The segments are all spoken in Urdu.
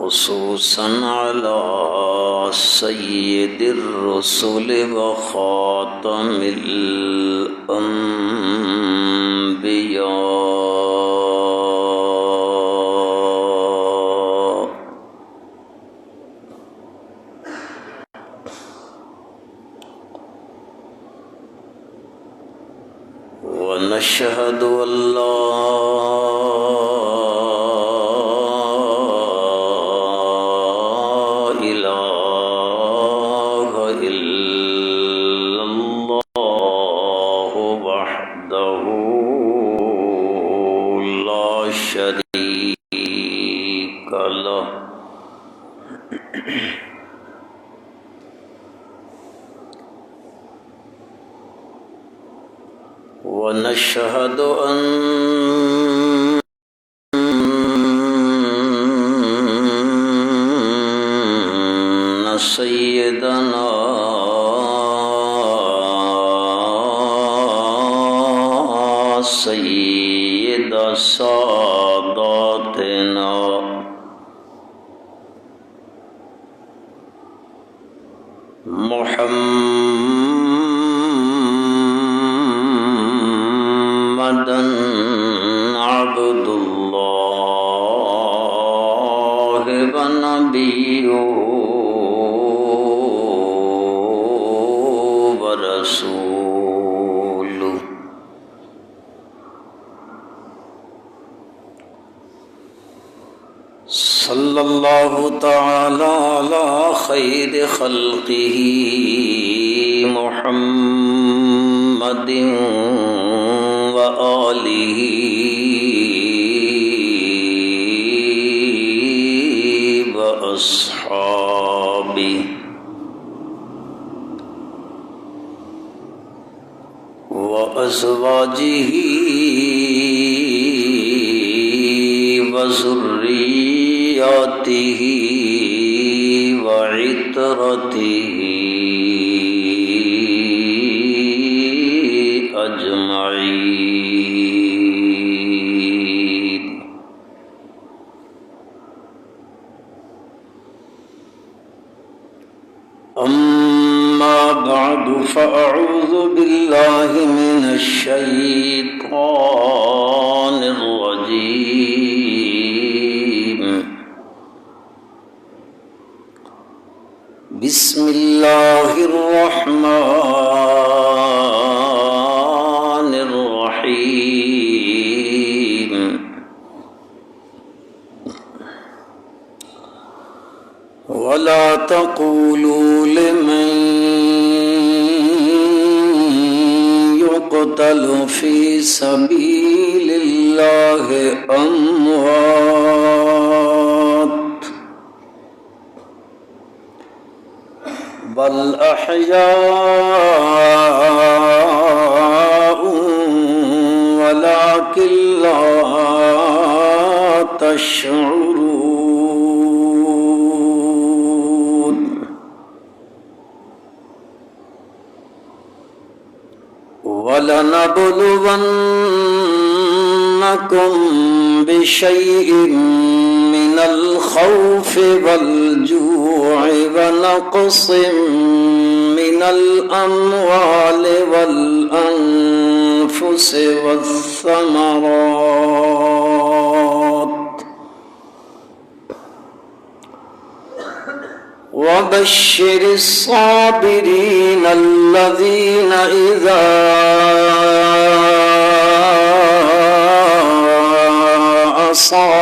خصوصا على سيد الرسل وخاتم الأنبياء ونشهد أن لا ونشهد أن سيدنا سيد ساداتنا محمدًا عبد الله ونبيه ورسوله صلى الله تعالى على خير خلقه محمد وآله وأصحابه وأزواجه وذرياته وعترته أجمعين. أما بعد فأعوذ بالله من الشيطان الرجيم. بسم الله الرحمن الرحيم. ولا تقولوا لمن يقتل في سبيل الله أموات بل أحياء ولكن لا تشعرون. ولنبلونكم بشيء من الخوف والجوع ونقص من الأموال والأنفس والثمرات وبشر الصابرين الذين إذا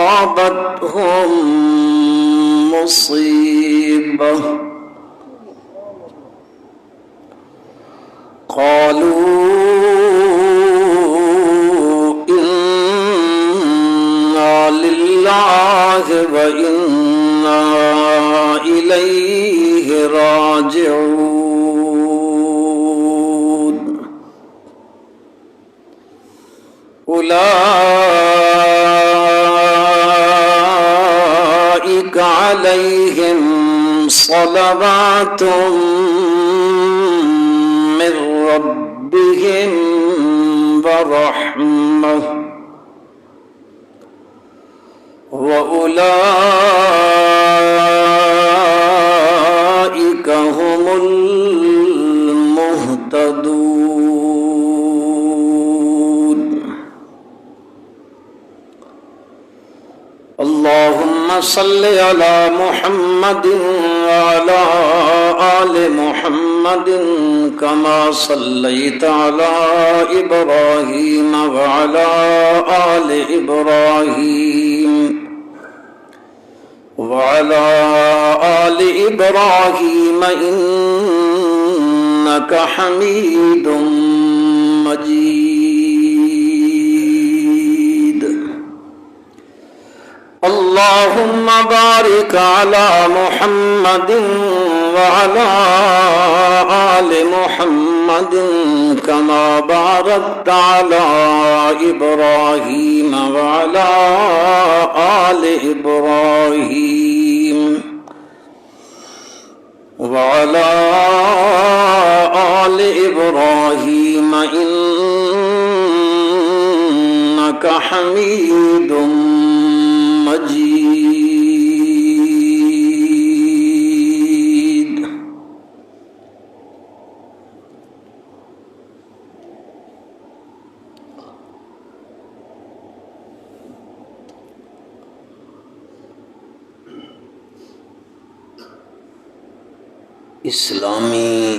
أصابتهم مصيبة قالوا إنا لله وإنا إليه راجعون. أولئك عليهم صلوات من ربهم ورحمة وأولئك صل على محمد وعلى آل محمد كما صليت على إبراهيم وعلى آل إبراهيم إنك حميد مجيد. اللهم بارك على محمد وعلى آل محمد كما باركت على إبراهيم وعلى آل إبراهيم إنك حميد مجيد. اسلامی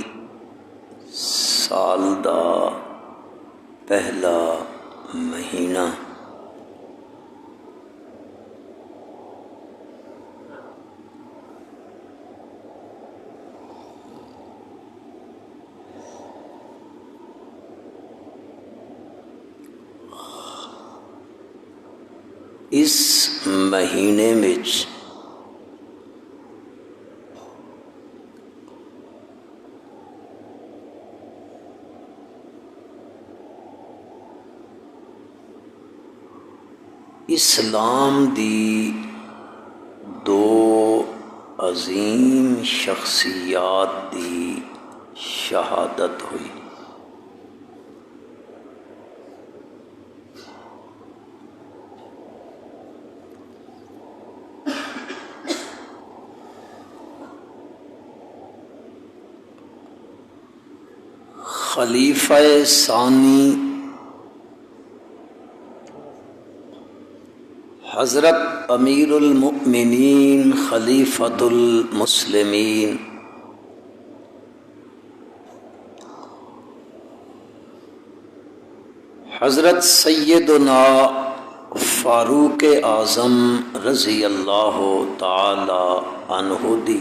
سال دا پہلا مہینہ اس مہینے وچ اسلام دی دو عظیم شخصیات دی شہادت ہوئی. خلیفہ ثانی حضرت امیر المؤمنین خلیفۃ المسلمین حضرت سیدنا فاروق اعظم رضی اللہ تعالی عنہ دی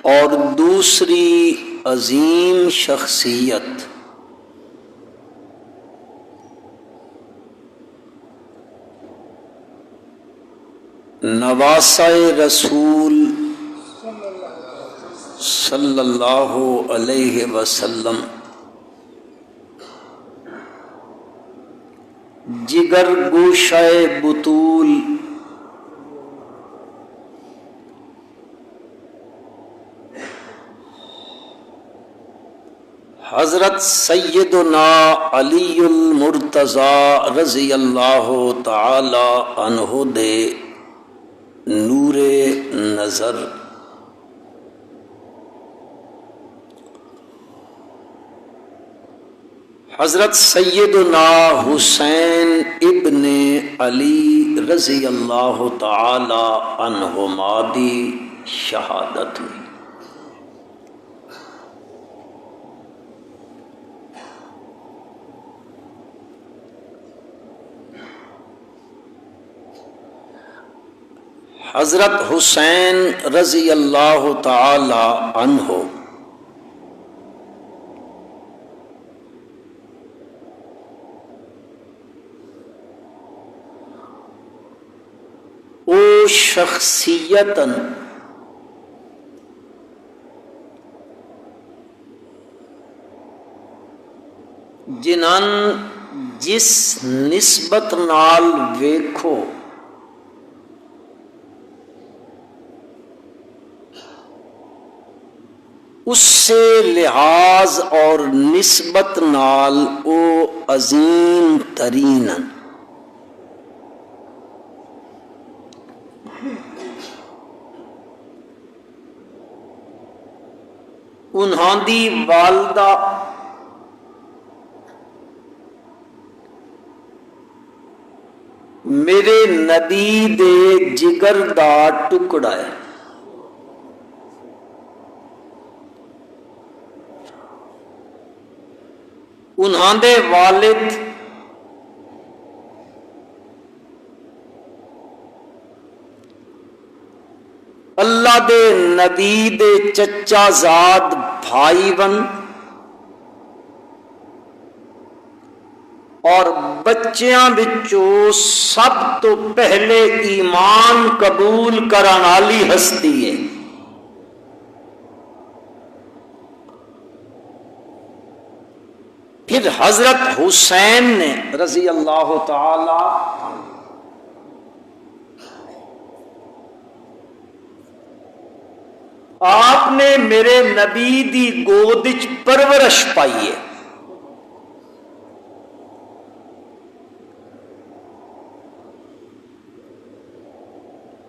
اور دوسری عظیم شخصیت نواسہ رسول صلی اللہ علیہ وسلم جگر گوشہ بطول حضرت سیدنا علی المرتضی رضی اللہ تعالی عنہ دے نور نظر حضرت سیدنا حسین ابن علی رضی اللہ تعالی عنہما دی شہادت ہوئی. حضرت حسین رضی اللہ تعالی عنہ او شخصیتاً جنان جس نسبت نال ویکھو اس سے لحاظ اور نسبت نال او عظیم ترین انہاں دی والدہ میرے نبی دے جگر دا ٹکڑا ہے. انہاں دے والد اللہ دے نبی دے چچا زاد بھائی بن اور بچیاں وچوں سب تو پہلے ایمان قبول کرن والی ہستی ہے. پھر حضرت حسین نے رضی اللہ تعالی آپ نے میرے نبی دی گود وچ پرورش پائی ہے.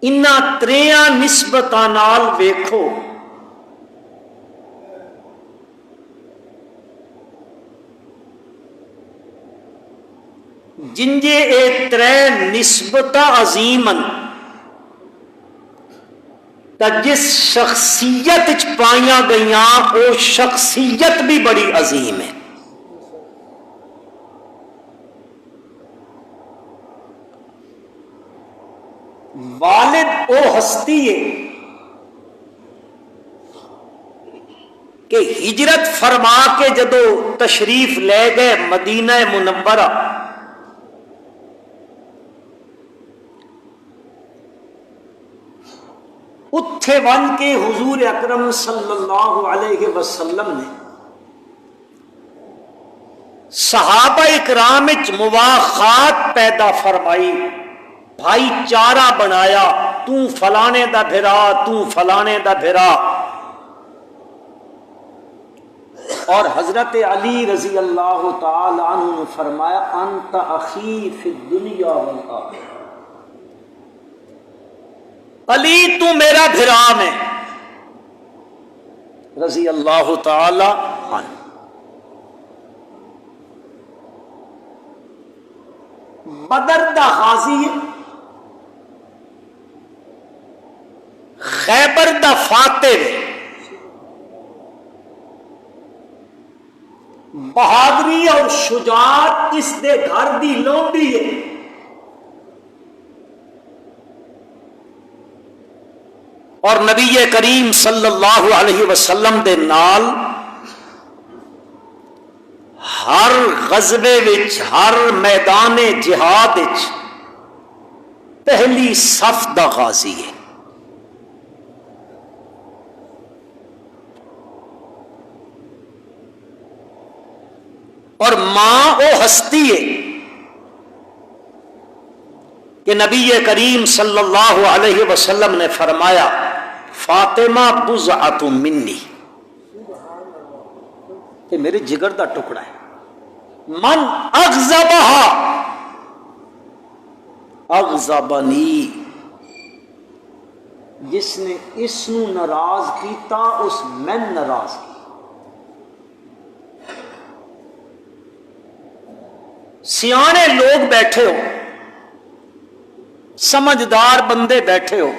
انہاں تریاں نسبتاں نال ویکھو جنجے اے ترے نسبتاں عظیمن تا جس شخصیت وچ پائیاں گئیاں او شخصیت بھی بڑی عظیم ہے. والد او ہستی ہے کہ ہجرت فرما کے جدو تشریف لے گئے مدینہ منورہ اتھے ون کے حضور اکرم صلی اللہ علیہ وسلم نے صحابہ اکرام وچ مواخات پیدا فرمائی، بھائی چارہ بنایا، تو فلانے دا بھرا، تو فلانے دا بھرا. اور حضرت علی رضی اللہ تعالی عنہ نے فرمایا انت اخی فی الدنیا والآخرہ، علی تو میرا بھرا میں رضی اللہ تعالی عنہ. بدر دا غازی، خیبر دا فاتح، بہادری اور شجاعت اس دے گھر دی لونڈی ہے. اور نبی کریم صلی اللہ علیہ وسلم دے نال ہر غزوے وچ ہر میدان جہاد وچ پہلی صف دا غازی ہے. اور ماں وہ ہستی ہے کہ نبی کریم صلی اللہ علیہ وسلم نے فرمایا فاطمہ بضعۃ منی، کہ میرے جگر دا ٹکڑا ہے. من اغضبہا اغضبنی، جس نے اس نو ناراض کیتا اس میں ناراض کیا. سیانے لوگ بیٹھے ہو، سمجھدار بندے بیٹھے ہو،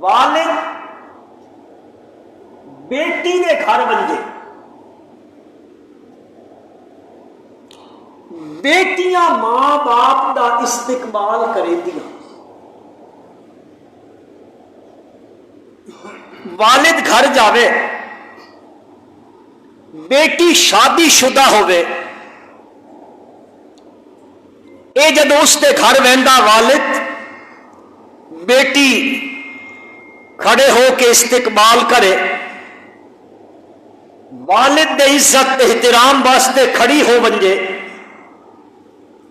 والد بیٹی دے گھر بنجے، بیٹیاں ماں باپ دا استقبال کریں دیاں، والد گھر جاوے، بیٹی شادی شدہ ہوئے، اے جدو اس دے گھر ویندا والد بیٹی کھڑے ہو کے استقبال کرے، والد دے عزت احترام واسطے کھڑی ہو ونجے،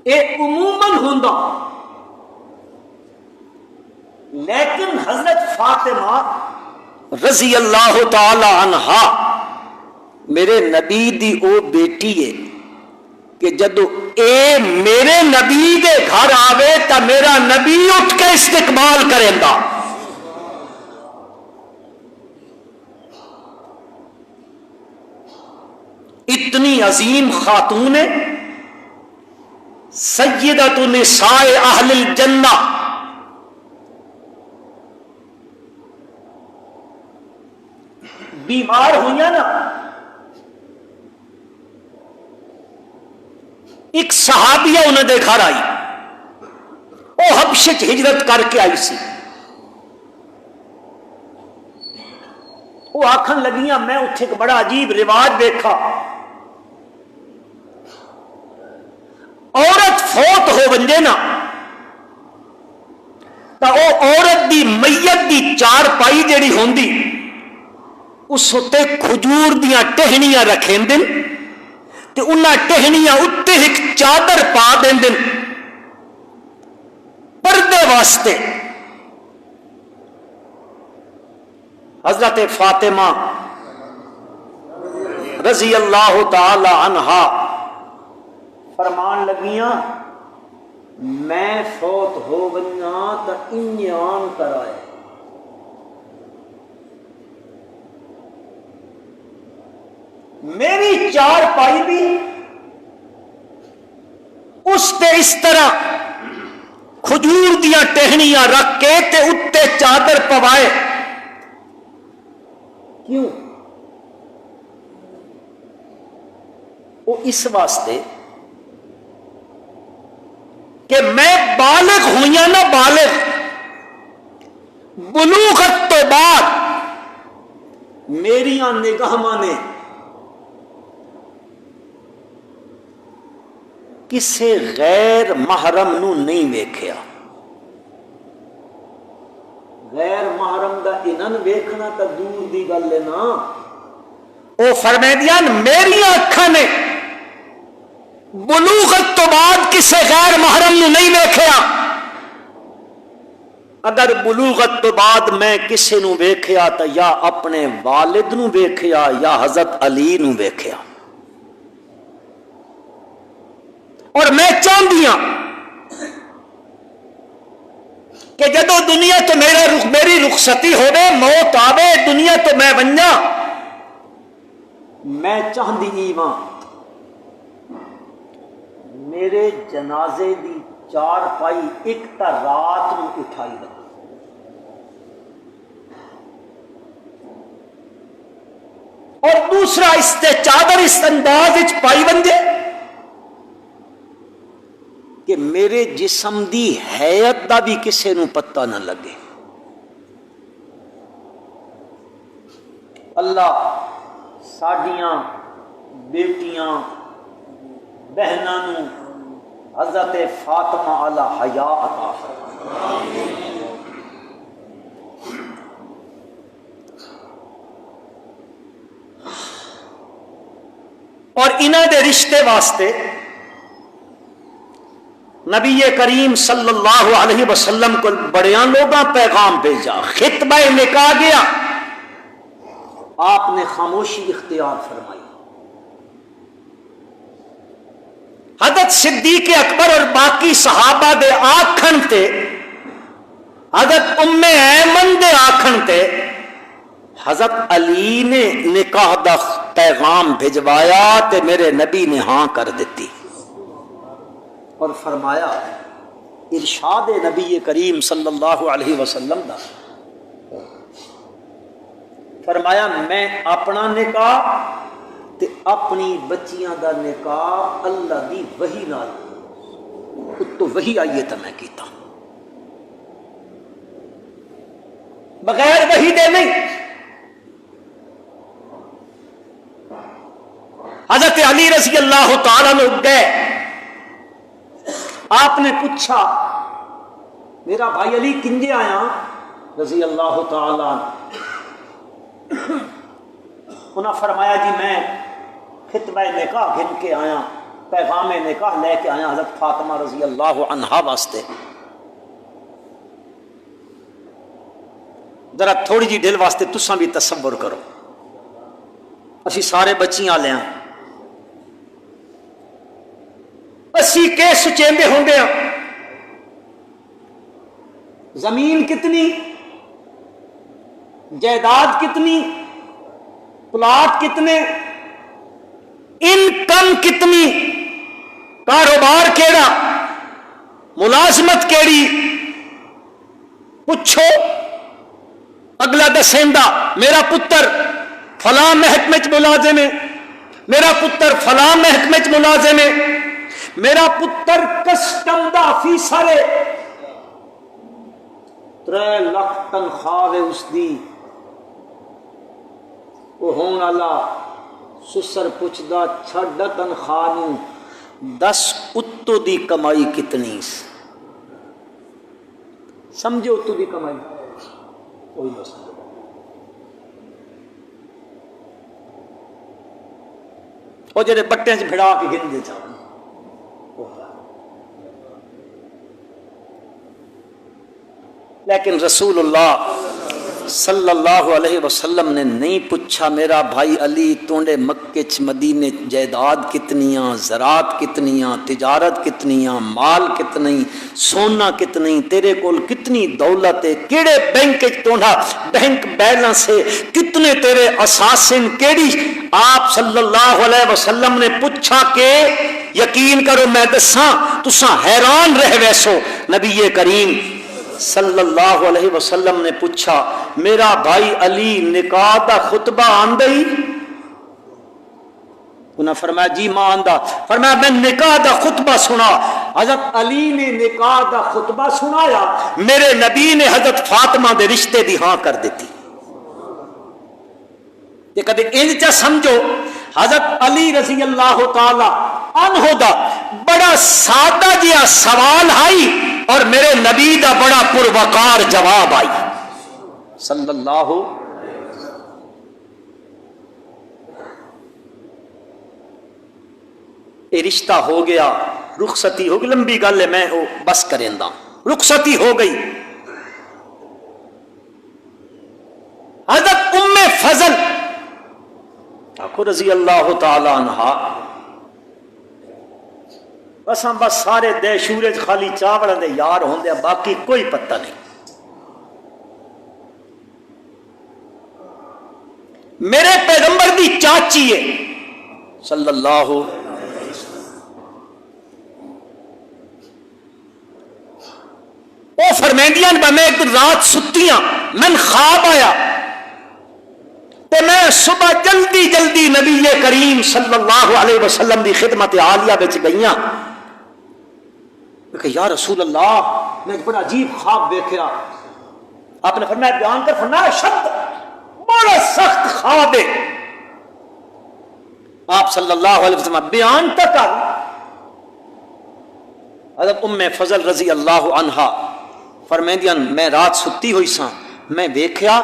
اے عموماً ہوندا. لیکن حضرت فاطمہ رضی اللہ تعالی عنہا میرے نبی دی او بیٹی ہے کہ جدو اے میرے نبی دے گھر آوے تا میرا نبی اٹھ کے استقبال کریں گا. اتنی عظیم خاتون ہے سیدۃ نساء اہل الجنہ، بیمار ہوئی نا، ایک صحابیہ انہوں دے گھر آئی، وہ حبشے چ ہجرت کر کے آئی سی، وہ آکھن لگیاں میں اتھے ایک بڑا عجیب رواج دیکھا، عورت فوت ہو بندے نا تو وہ عورت دی میت دی چار پائی جیڑی ہوندی اس ہوتے کھجور دیاں ٹہنیاں رکھیں دن تے انہاں ٹہنیاں اتے ایک چادر پا دیں دن پردے واسطے۔ حضرت فاطمہ رضی اللہ تعالی عنہا فرمان لگیاں میں فوت ہو گئیاں تو انجان کرائے، میری چار پائی بھی اس تے اس طرح کھجور دیاں ٹہنیاں رکھ کے تے اتے چادر پوائے، کیوں؟ وہ اس واسطے کہ میں بالغ ہوئی نا، بالغ بلوغت تو بعد میریاں نگاہاں نے کسے غیر محرم نو نہیں ویکھیا، غیر محرم دا انہن ویکھنا تا دور دی گل ہے نا، او فرمیدیاں میریاں اکھاں نے بلوغت تو بعد کسے غیر محرم نو نہیں ویکھیا، اگر بلوغت تو بعد میں کسے نو ویکھیا تا یا اپنے والد نو ویکھیا یا حضرت علی نو ویکھیا، اور میں چاہندیاں کہ جدو دنیا تو میری رخصتی ہوے، موت آوے، دنیا تو میں ونجا، میں چاہندی ایواں میرے جنازے دی چار پائی ایک تا رات نو اٹھائی لگی، اور دوسرا اس تے چادر اس انداز وچ پائی بندے کہ میرے جسم دی حیت دا بھی کسے نو پتہ نہ لگے۔ اللہ ساڈیاں بیٹیاں بہناں نو حضرت فاطمہ علی حیا عطا فرمائے۔ اور انہاں دے رشتے واسطے نبی کریم صلی اللہ علیہ وسلم کو بڑیاں لوگاں پیغام بھیجا، خطبہ نکاح گیا، آپ نے خاموشی اختیار فرمائی۔ حضرت صدیق اکبر اور باقی صحابہ دے آکھن تے، حضرت ام ایمن دے آکھن تے حضرت علی نے نکاح دا پیغام بھجوایا تے میرے نبی نے ہاں کر دیتی، اور فرمایا ارشاد نبی کریم صلی اللہ علیہ وسلم دا، فرمایا میں اپنا نکاح تے اپنی بچیاں دا نکاح اللہ دی وحی نال، تو وحی آئیے تا میں کیتا، بغیر وحی دے نہیں۔ حضرت علی رضی اللہ تعالیٰ عنہ گئے، آپ نے پوچھا میرا بھائی علی کنجے آیا رضی اللہ تعالیٰ عنہ، انہاں فرمایا جی میں خطبہ نکاح گھن کے آیا، پیغام نکاح لے کے آیا حضرت فاطمہ رضی اللہ عنہا واسطے۔ ذرا تھوڑی جی دل واسطے تساں بھی تصور کرو، اسی سارے بچیاں لے ہیں، اسی کے سچیندے ہوں گے، زمین کتنی، جائیداد کتنی، پلاٹ کتنے، انکم کتنی، کاروبار کیڑا، ملازمت کیڑی پوچھو، اگلا دسیندا میرا پتر فلاں محکمے چ ملازم ہے، میرا پتر فلاں محکمے چ ملازم ہے، میرا پتر کسٹم دا آفیسر ہے، 3 لاکھ تنخواہ ہے اس دی، وہ ہون والا سسر پوچھدا چھڈ تنخواہ نو 10 اتو دی کمائی کتنی سی؟ سمجھو اتو دی کمائی کوئی نہ سمجھو۔ وہ جڑے بٹے چ بھڑا کے گندے چاہن، لیکن رسول اللہ صلی اللہ علیہ وسلم نے نہیں پوچھا میرا بھائی علی تونڈے مکے چ مدینے جائیداد کتنیاں، زراعت کتنیاں، تجارت کتنیاں، مال کتنی، سونا کتنی، تیرے کول کتنی دولت ہے، کیڑے بینک چ تونڈا بینک بیلنس ہے، کتنے تیرے اساسن کیڑی؟ آپ صلی اللہ علیہ وسلم نے پوچھا کہ یقین کرو میں دساں تساں حیران رہ ویسو، نبی کریم صلی اللہ علیہ وسلم نے پوچھا میرا بھائی علی نکاح دا خطبہ آندئی؟ انہاں فرمایا جی ماں آندا، فرمایا میں نکاح دا خطبہ سنا۔ حضرت علی نے نکاح دا خطبہ سنایا، میرے نبی نے حضرت فاطمہ دے رشتے دی ہاں کر دیتی۔ یہ کدے انج چا سمجھو حضرت علی رضی اللہ تعالی عنہ دا بڑا سادہ جہا سوال آئی اور میرے نبی دا بڑا پروقار جواب آئی صلی اللہ۔ یہ رشتہ ہو گیا، رخصتی ہو گئی، لمبی گل ہے میں وہ بس کریندا، رخصتی ہو گئی۔ حضرت ام فضل آخو رضی اللہ تعالی عنہا، بساں بس سارے دے شورے خالی چاوڑ دے یار ہوندے، باقی کوئی پتہ نہیں۔ میرے پیغمبر دی چاچی ہے صلی اللہ۔ وہ فرمیندیاں میں ایک رات ستیاں، من خواب آیا تو میں صبح جلدی جلدی نبی کریم صلی اللہ علیہ وسلم دی خدمت عالیہ بچ گئیاں کہ یا رسول اللہ میں ایک بڑا عجیب خواب دیکھا۔ آپ نے فرمایا بیان کر، فرمایا شد بڑا سخت خواب ہے۔ آپ صلی اللہ علیہ وسلم بیان تک کر۔ حضرت ام فضل رضی اللہ عنہا فرمیندیاں میں رات ستی ہوئی ساں، میں ویکھیا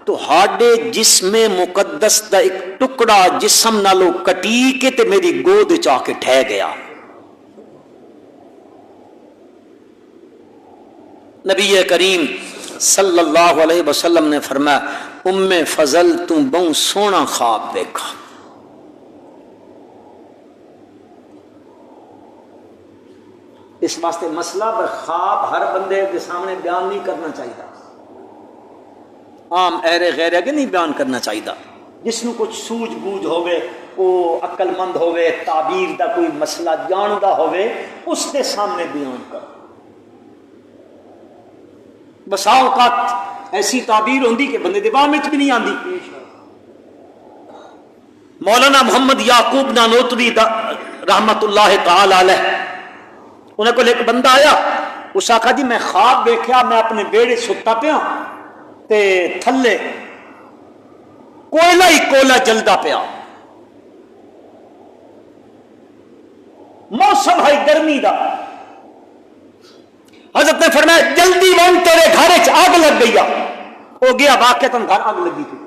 تو ہاڈے جسم مقدس دا ایک ٹکڑا جسم نالو کٹی کے تے میری گود چا کے ٹھہ گیا۔ نبی کریم صلی اللہ علیہ وسلم نے فرمایا ام فضل تو بہت سونا خواب دیکھا۔ اس واسطے مسئلہ پر خواب ہر بندے کے سامنے بیان نہیں کرنا چاہیے، عام ایرے غیرے کے نہیں بیان کرنا چاہیے۔ جس نو کچھ سوجھ بوجھ ہوئے، وہ عقل مند ہوئے، تعبیر دا کوئی مسئلہ جاندا ہوئے، اس کے سامنے بیان کر۔ بسا اوقات ایسی تعبیر ہوندی کہ بندے دماغ میں بھی نہیں آندی۔ مولانا محمد یعقوب نانوتوی رحمت اللہ تعالی علیہ، انہیں کو ایک بندہ آیا، اس آخا جی میں خواب دیکھا میں اپنے بیڑے ستا پیا تے تھلے کوئلہ ہی کوئلہ جلدا پیا، موسم ہے گرمی دا۔ حضرت نے فرمایا جلدی ون تیرے گھر چ آگ لگ گئی۔ ہو گیا واقعتاً گھر آگ لگی تھی۔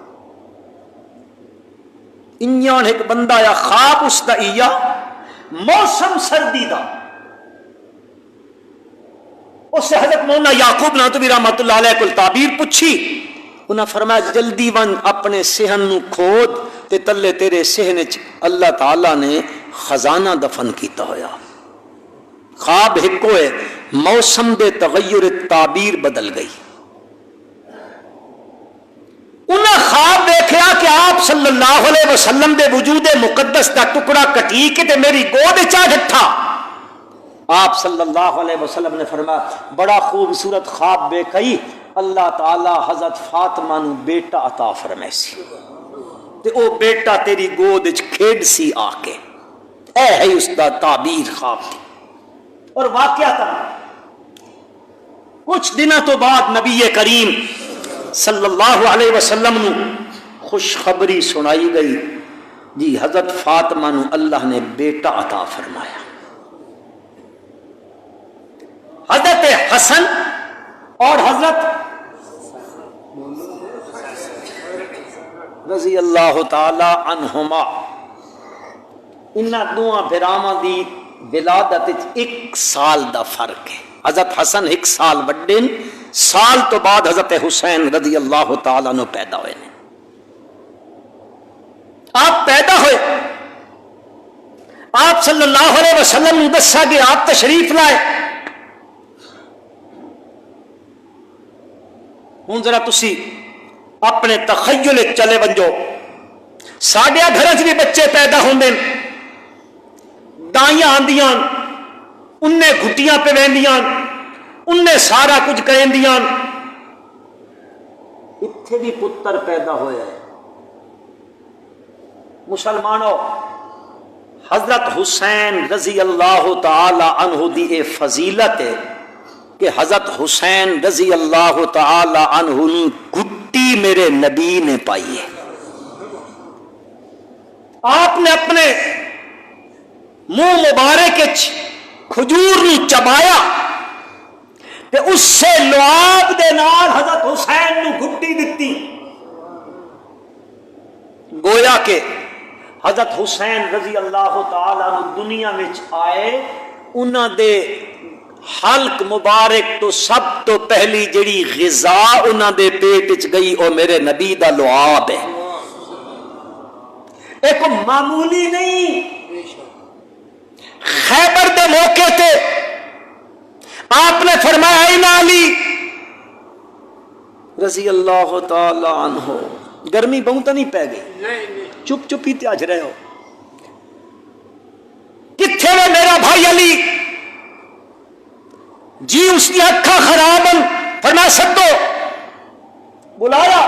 انجان ایک بندہ آیا، خواب اس دا ایا، موسم سردی دا۔ اس سے حضرت مولانا یعقوب نانوتوی رحمت اللہ علیہ کو تعبیر پوچھی، انہاں فرمایا جلدی ون اپنے صحن نو کھود تے تلے تیرے صحن وچ اللہ تعالی نے خزانہ دفن کیتا ہویا۔ خواب ایک ہوئے، موسم دے تغیر تعبیر بدل گئی۔ انہاں خواب دیکھا کہ آپ صلی اللہ علیہ وسلم دے وجود مقدس دا ٹکڑا کٹی کے تے میری گود چا ڈٹھا۔ آپ صلی اللہ علیہ وسلم نے فرمایا بڑا خوبصورت خواب بے کئی اللہ تعالی حضرت فاطمہ نو بیٹا عطا فرمائے سی تے او بیٹا تیری گود وچ کھیڈ سی آ کے اے ہے اس دا تعبیر خواب دی۔ اور واقعہ کچھ دنوں تو بعد نبی کریم صلی اللہ علیہ وسلم نو خوشخبری سنائی گئی جی حضرت فاطمہ نو اللہ نے بیٹا عطا فرمایا۔ حضرت حسن اور حضرت رضی اللہ تعالی عنہما انہاں دوواں بھراواں دی ولادت ایک سال دا فرق ہے۔ حضرت حسن ایک سال وڈے سال تو بعد حضرت حسین رضی اللہ تعالی عنہ پیدا ہوئے نے۔ آپ پیدا ہوئے آپ صلی اللہ علیہ وسلم نے دسا کہ آپ تشریف لائے۔ ہوں ذرا تسی اپنے تخیل چلے ونجو ساڈے گھر بھی بچے پیدا ہوندے دائیاں آندیاں انہیں گھٹیاں پہ ویندیاں انہیں سارا کچھ کریندیاں اتھے بھی پتر پیدا ہویا ہے۔ مسلمانوں حضرت حسین رضی اللہ تعالی عنہ دی اے فضیلت ہے کہ حضرت حسین رضی اللہ تعالی عنہ نے گھٹی میرے نبی نے پائی ہے۔ آپ نے اپنے منہ مبارک کھجور نے چبایا تے اس سے لعاب دے نال حضرت حسین نو گھٹی دتی، گویا کہ حضرت حسین رضی اللہ تعالی عنہ دنیا وچ آئے انہاں دے حلق مبارک تو سب تو پہلی جڑی غذا انہاں دے پیٹ وچ گئی او میرے نبی دا لعاب ہے۔ ایک معمولی نہیں، خیبر دے موقع تے آپ نے فرمایا اے علی رضی اللہ تعالی عنہ گرمی بہت نہیں پہ گئی چپ چپ ہی تیاج رہے ہو کتھے میں میرا بھائی علی جی اس کی اکھا خراب فرما سکو بلایا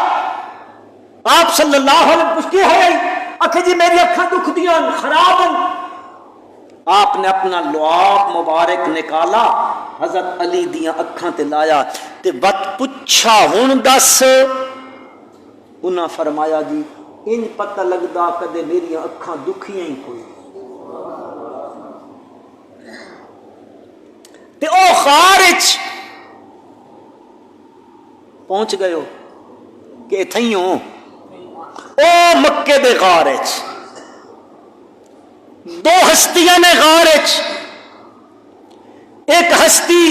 آپ صلی اللہ علیہ وسلم پوچھتی ہے اکھے جی میری اکھا دکھ دیاں خراب آپ نے اپنا لعاب مبارک نکالا حضرت علی دیاں اکھاں تے لایا تے وقت پچھا ہن دس انہاں فرمایا جی ان پتہ لگدا کدے میری اکھاں دکھیاں ہی کوئی تے او خارج پہنچ گئے ہو کہ اتھائیوں او مکے دے خارج دو ہستیاں نے غارج ایک ہستی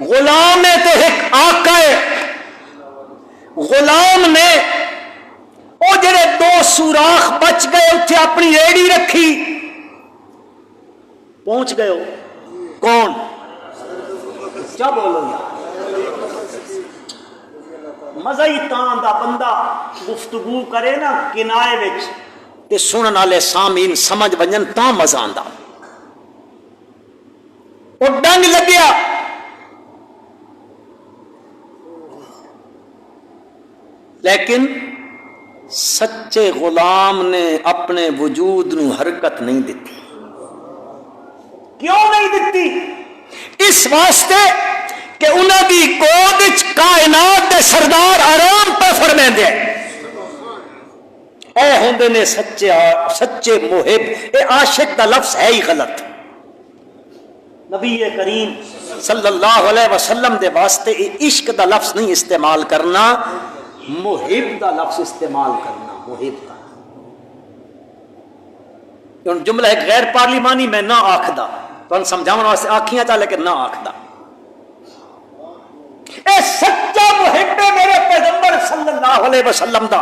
غلام ہے تو ایک آقا ہے۔ غلام نے او جڑے دو سوراخ بچ گئے اتھے اپنی ایڑی رکھی پہنچ گئے ہو کون کیا بولو یار مزہ ہی تان دا بندہ گفتگو کرے نا کنائے وچ تے سنن والے سامعین سمجھ ونجن تاں مزہ آندا او ڈنگ لگیا لیکن سچے غلام نے اپنے وجود نو حرکت نہیں دیتی۔ کیوں نہیں دیتی؟ اس واسطے کہ انہاں دی گود وچ کائنات دے سردار آرام پہ فرمیندے اے ہوندے نے سچے محب۔ اے عاشق دا لفظ ہے ہی غلط۔ نبی کریم صلی اللہ علیہ وسلم دے واسطے عشق دا لفظ نہیں استعمال کرنا، محب دا لفظ استعمال کرنا۔ محب دا جملہ ایک غیر پارلیمانی میں نہ آکھدا تو سمجھاؤں واسطے آکھیاں چاہ لیکن نہ آکھدا۔ اے سچا محب میرے پیغمبر صلی اللہ علیہ وسلم دا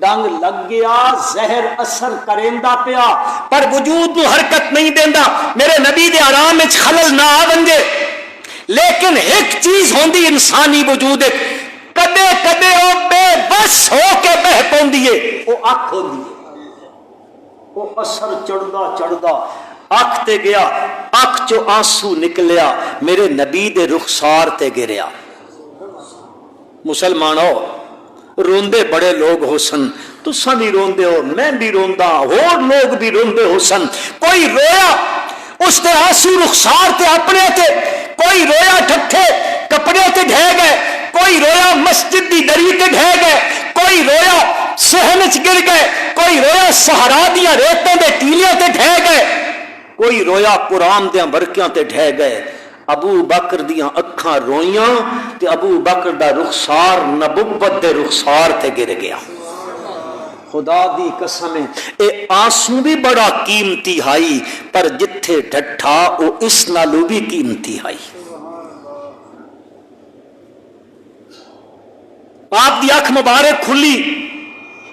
ڈنگ لگ گیا زہر اثر کریندا پیا پر وجود نو حرکت نہیں دیندا۔ میرے نبی دے آرام وچ خلل نہ آوندے لیکن ایک چیز ہوندی انسانی وجود کدے کدے او بے بس ہو کے بہ پوندی ہے او اکھ ہوندی ہے او اثر چڑھدا چڑھدا اکھ تے گیا، اکھ چو آنسو نکلیا، میرے نبی دے رخسار تے گریا۔ مسلمانوں روندے بڑے لوگ ہو سن، تساں بھی روندے ہو، میں بھی روندا، اور لوگ بھی روندے ہو سن۔ کوئی رویا اس تے آنسو رخسار تے اپنے تے، کوئی رویا ٹھٹھے کپڑے تے ڈھے گئے، کوئی رویا مسجد دی دری تے ڈھے گئے، کوئی رویا صحن وچ گر گئے، کوئی رویا صحرا دیاں ریتاں دے ٹیلیاں تے ڈھے گئے، کوئی رویا قرآن دیاں برکیاں تے ڈھے گئے۔ ابو بکر دیاں اکھاں روئیاں تے ابو بکر دا رخسار نبوت دے رخسار تے گر گیا۔ خدا دی قسم اے آنسو بھی بڑا قیمتی ہائی، پر جتھے ڈٹھا او اس نالو بھی قیمتی ہائی۔ آپ دی اکھ مبارک کھلی،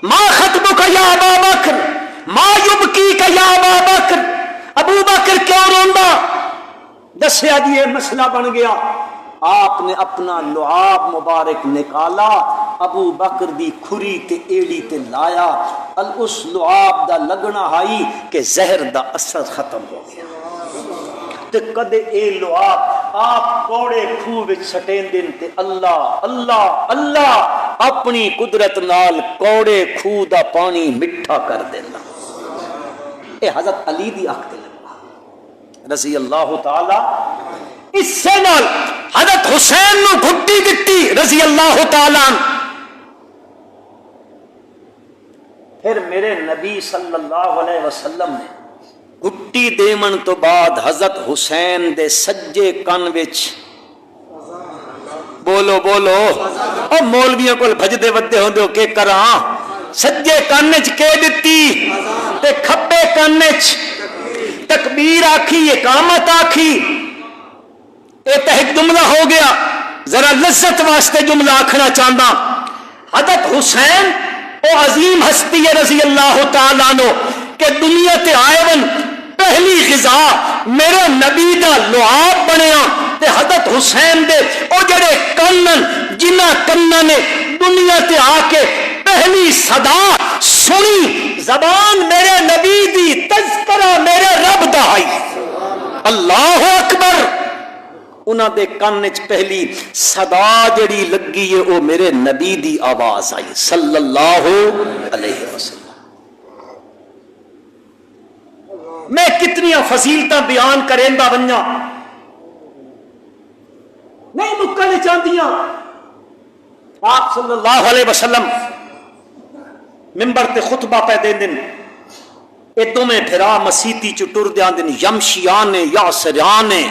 ما خطبک یا ابا بکر، ما یبکیک یا ابا بکر، ابو بکر کیوں روندا؟ دسیا جی یہ مسئلہ بن گیا۔ آپ نے اپنا لعاب مبارک نکالا، ابو بکر دی کھری تے ایڑی تے لایا، اس لعاب دا لگنا ہائی کہ زہر دا اثر ختم ہو گیا۔ تے کدے اے لعاب آپ کوڑے کھوہ وچ سٹین دن تے اللہ اللہ اللہ اپنی قدرت نال کوڑے کھوہ دا پانی مٹھا کر دینا۔ اے حضرت علی دی اکھ تے رضی اللہ تعالی، اس سے نال حضرت حسین نو گھٹی دتی رضی اللہ تعالی عنہ۔ پھر میرے نبی صلی اللہ علیہ وسلم نے گھٹی دیمن تو بعد حضرت حسین دے سجے کن وچ بولو بولو او مولویاں کول بھجدے ودے ہوندے ہو کہ کراں، سجے کن وچ کے دتی تے کھبے کن وچ تکبیر آکھی، اقامت آکھی۔ ایک جملہ ہو گیا، ذرا لذت واسطے جملہ آکھنا چاہتا۔ حضرت حسین او عظیم ہستی ہے رضی اللہ تعالیٰ عنہ کہ دنیا تے آئے ون پہلی غذا میرے نبی دا لعاب بنیا تے حضرت حسین دے او جڑے کنن جنہ کنن نے دنیا تے آ کے پہلی صدا سنی، زبان میرے نبی دی، تذکرہ میرے رب دا آئی، اللہ اکبر۔ انہاں دے کان وچ پہلی صدا جڑی لگی ہے او میرے نبی دی آواز آئی صلی اللہ علیہ وسلم۔ میں کتنی فضیلتاں بیان کریندا ونجا، نہیں مکنے چاہندیاں۔ آپ صلی اللہ علیہ وسلم ممبر تے خطبہ پہ دین دن، اے تمہیں بھرا مسیتی چٹور دیان دن، یمشیانے یا سریانے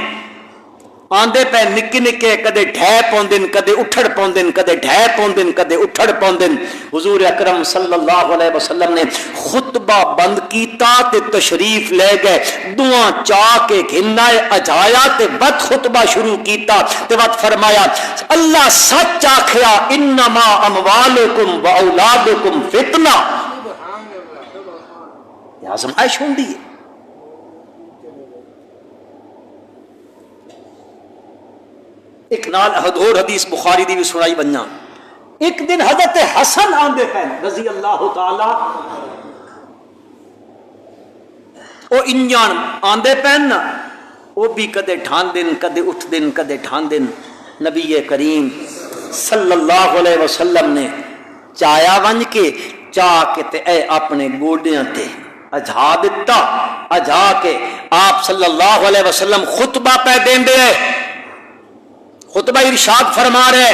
آندے پہ نکے نکے، کدے ڈھے پوندن کدے اٹھڑ پوندن، کدے ڈھے پوندن کدے اٹھڑ پوندن۔ حضور اکرم صلی اللہ علیہ وسلم نے خطبہ بند کیتا تے تشریف لے گئے، دعا چاہ کے گھننا اجایا تے بد خطبہ شروع کیتا تے بد فرمایا اللہ سچ آکھیا انما اموالکم و اولادکم فتنہ، یہ آزمائش ہوندی ہے۔ ایک نال اور حدیث بخاری دی بھی سنائی بنیا۔ ایک دن حضرت حسن آندے پہ رضی اللہ تعالی، او انجان آندے پہ نا، او بھی کدے ٹھان دن کدے اٹھ دن کدے ٹھان دن۔ نبی کریم صلی اللہ علیہ وسلم نے چایا ونج کے چاہ کے تے اے اپنے گوڑیاں تے اجھا دیتا، اجھا کے آپ صلی اللہ علیہ وسلم خطبہ پہ دین دے، خطبہ ارشاد فرما رہے۔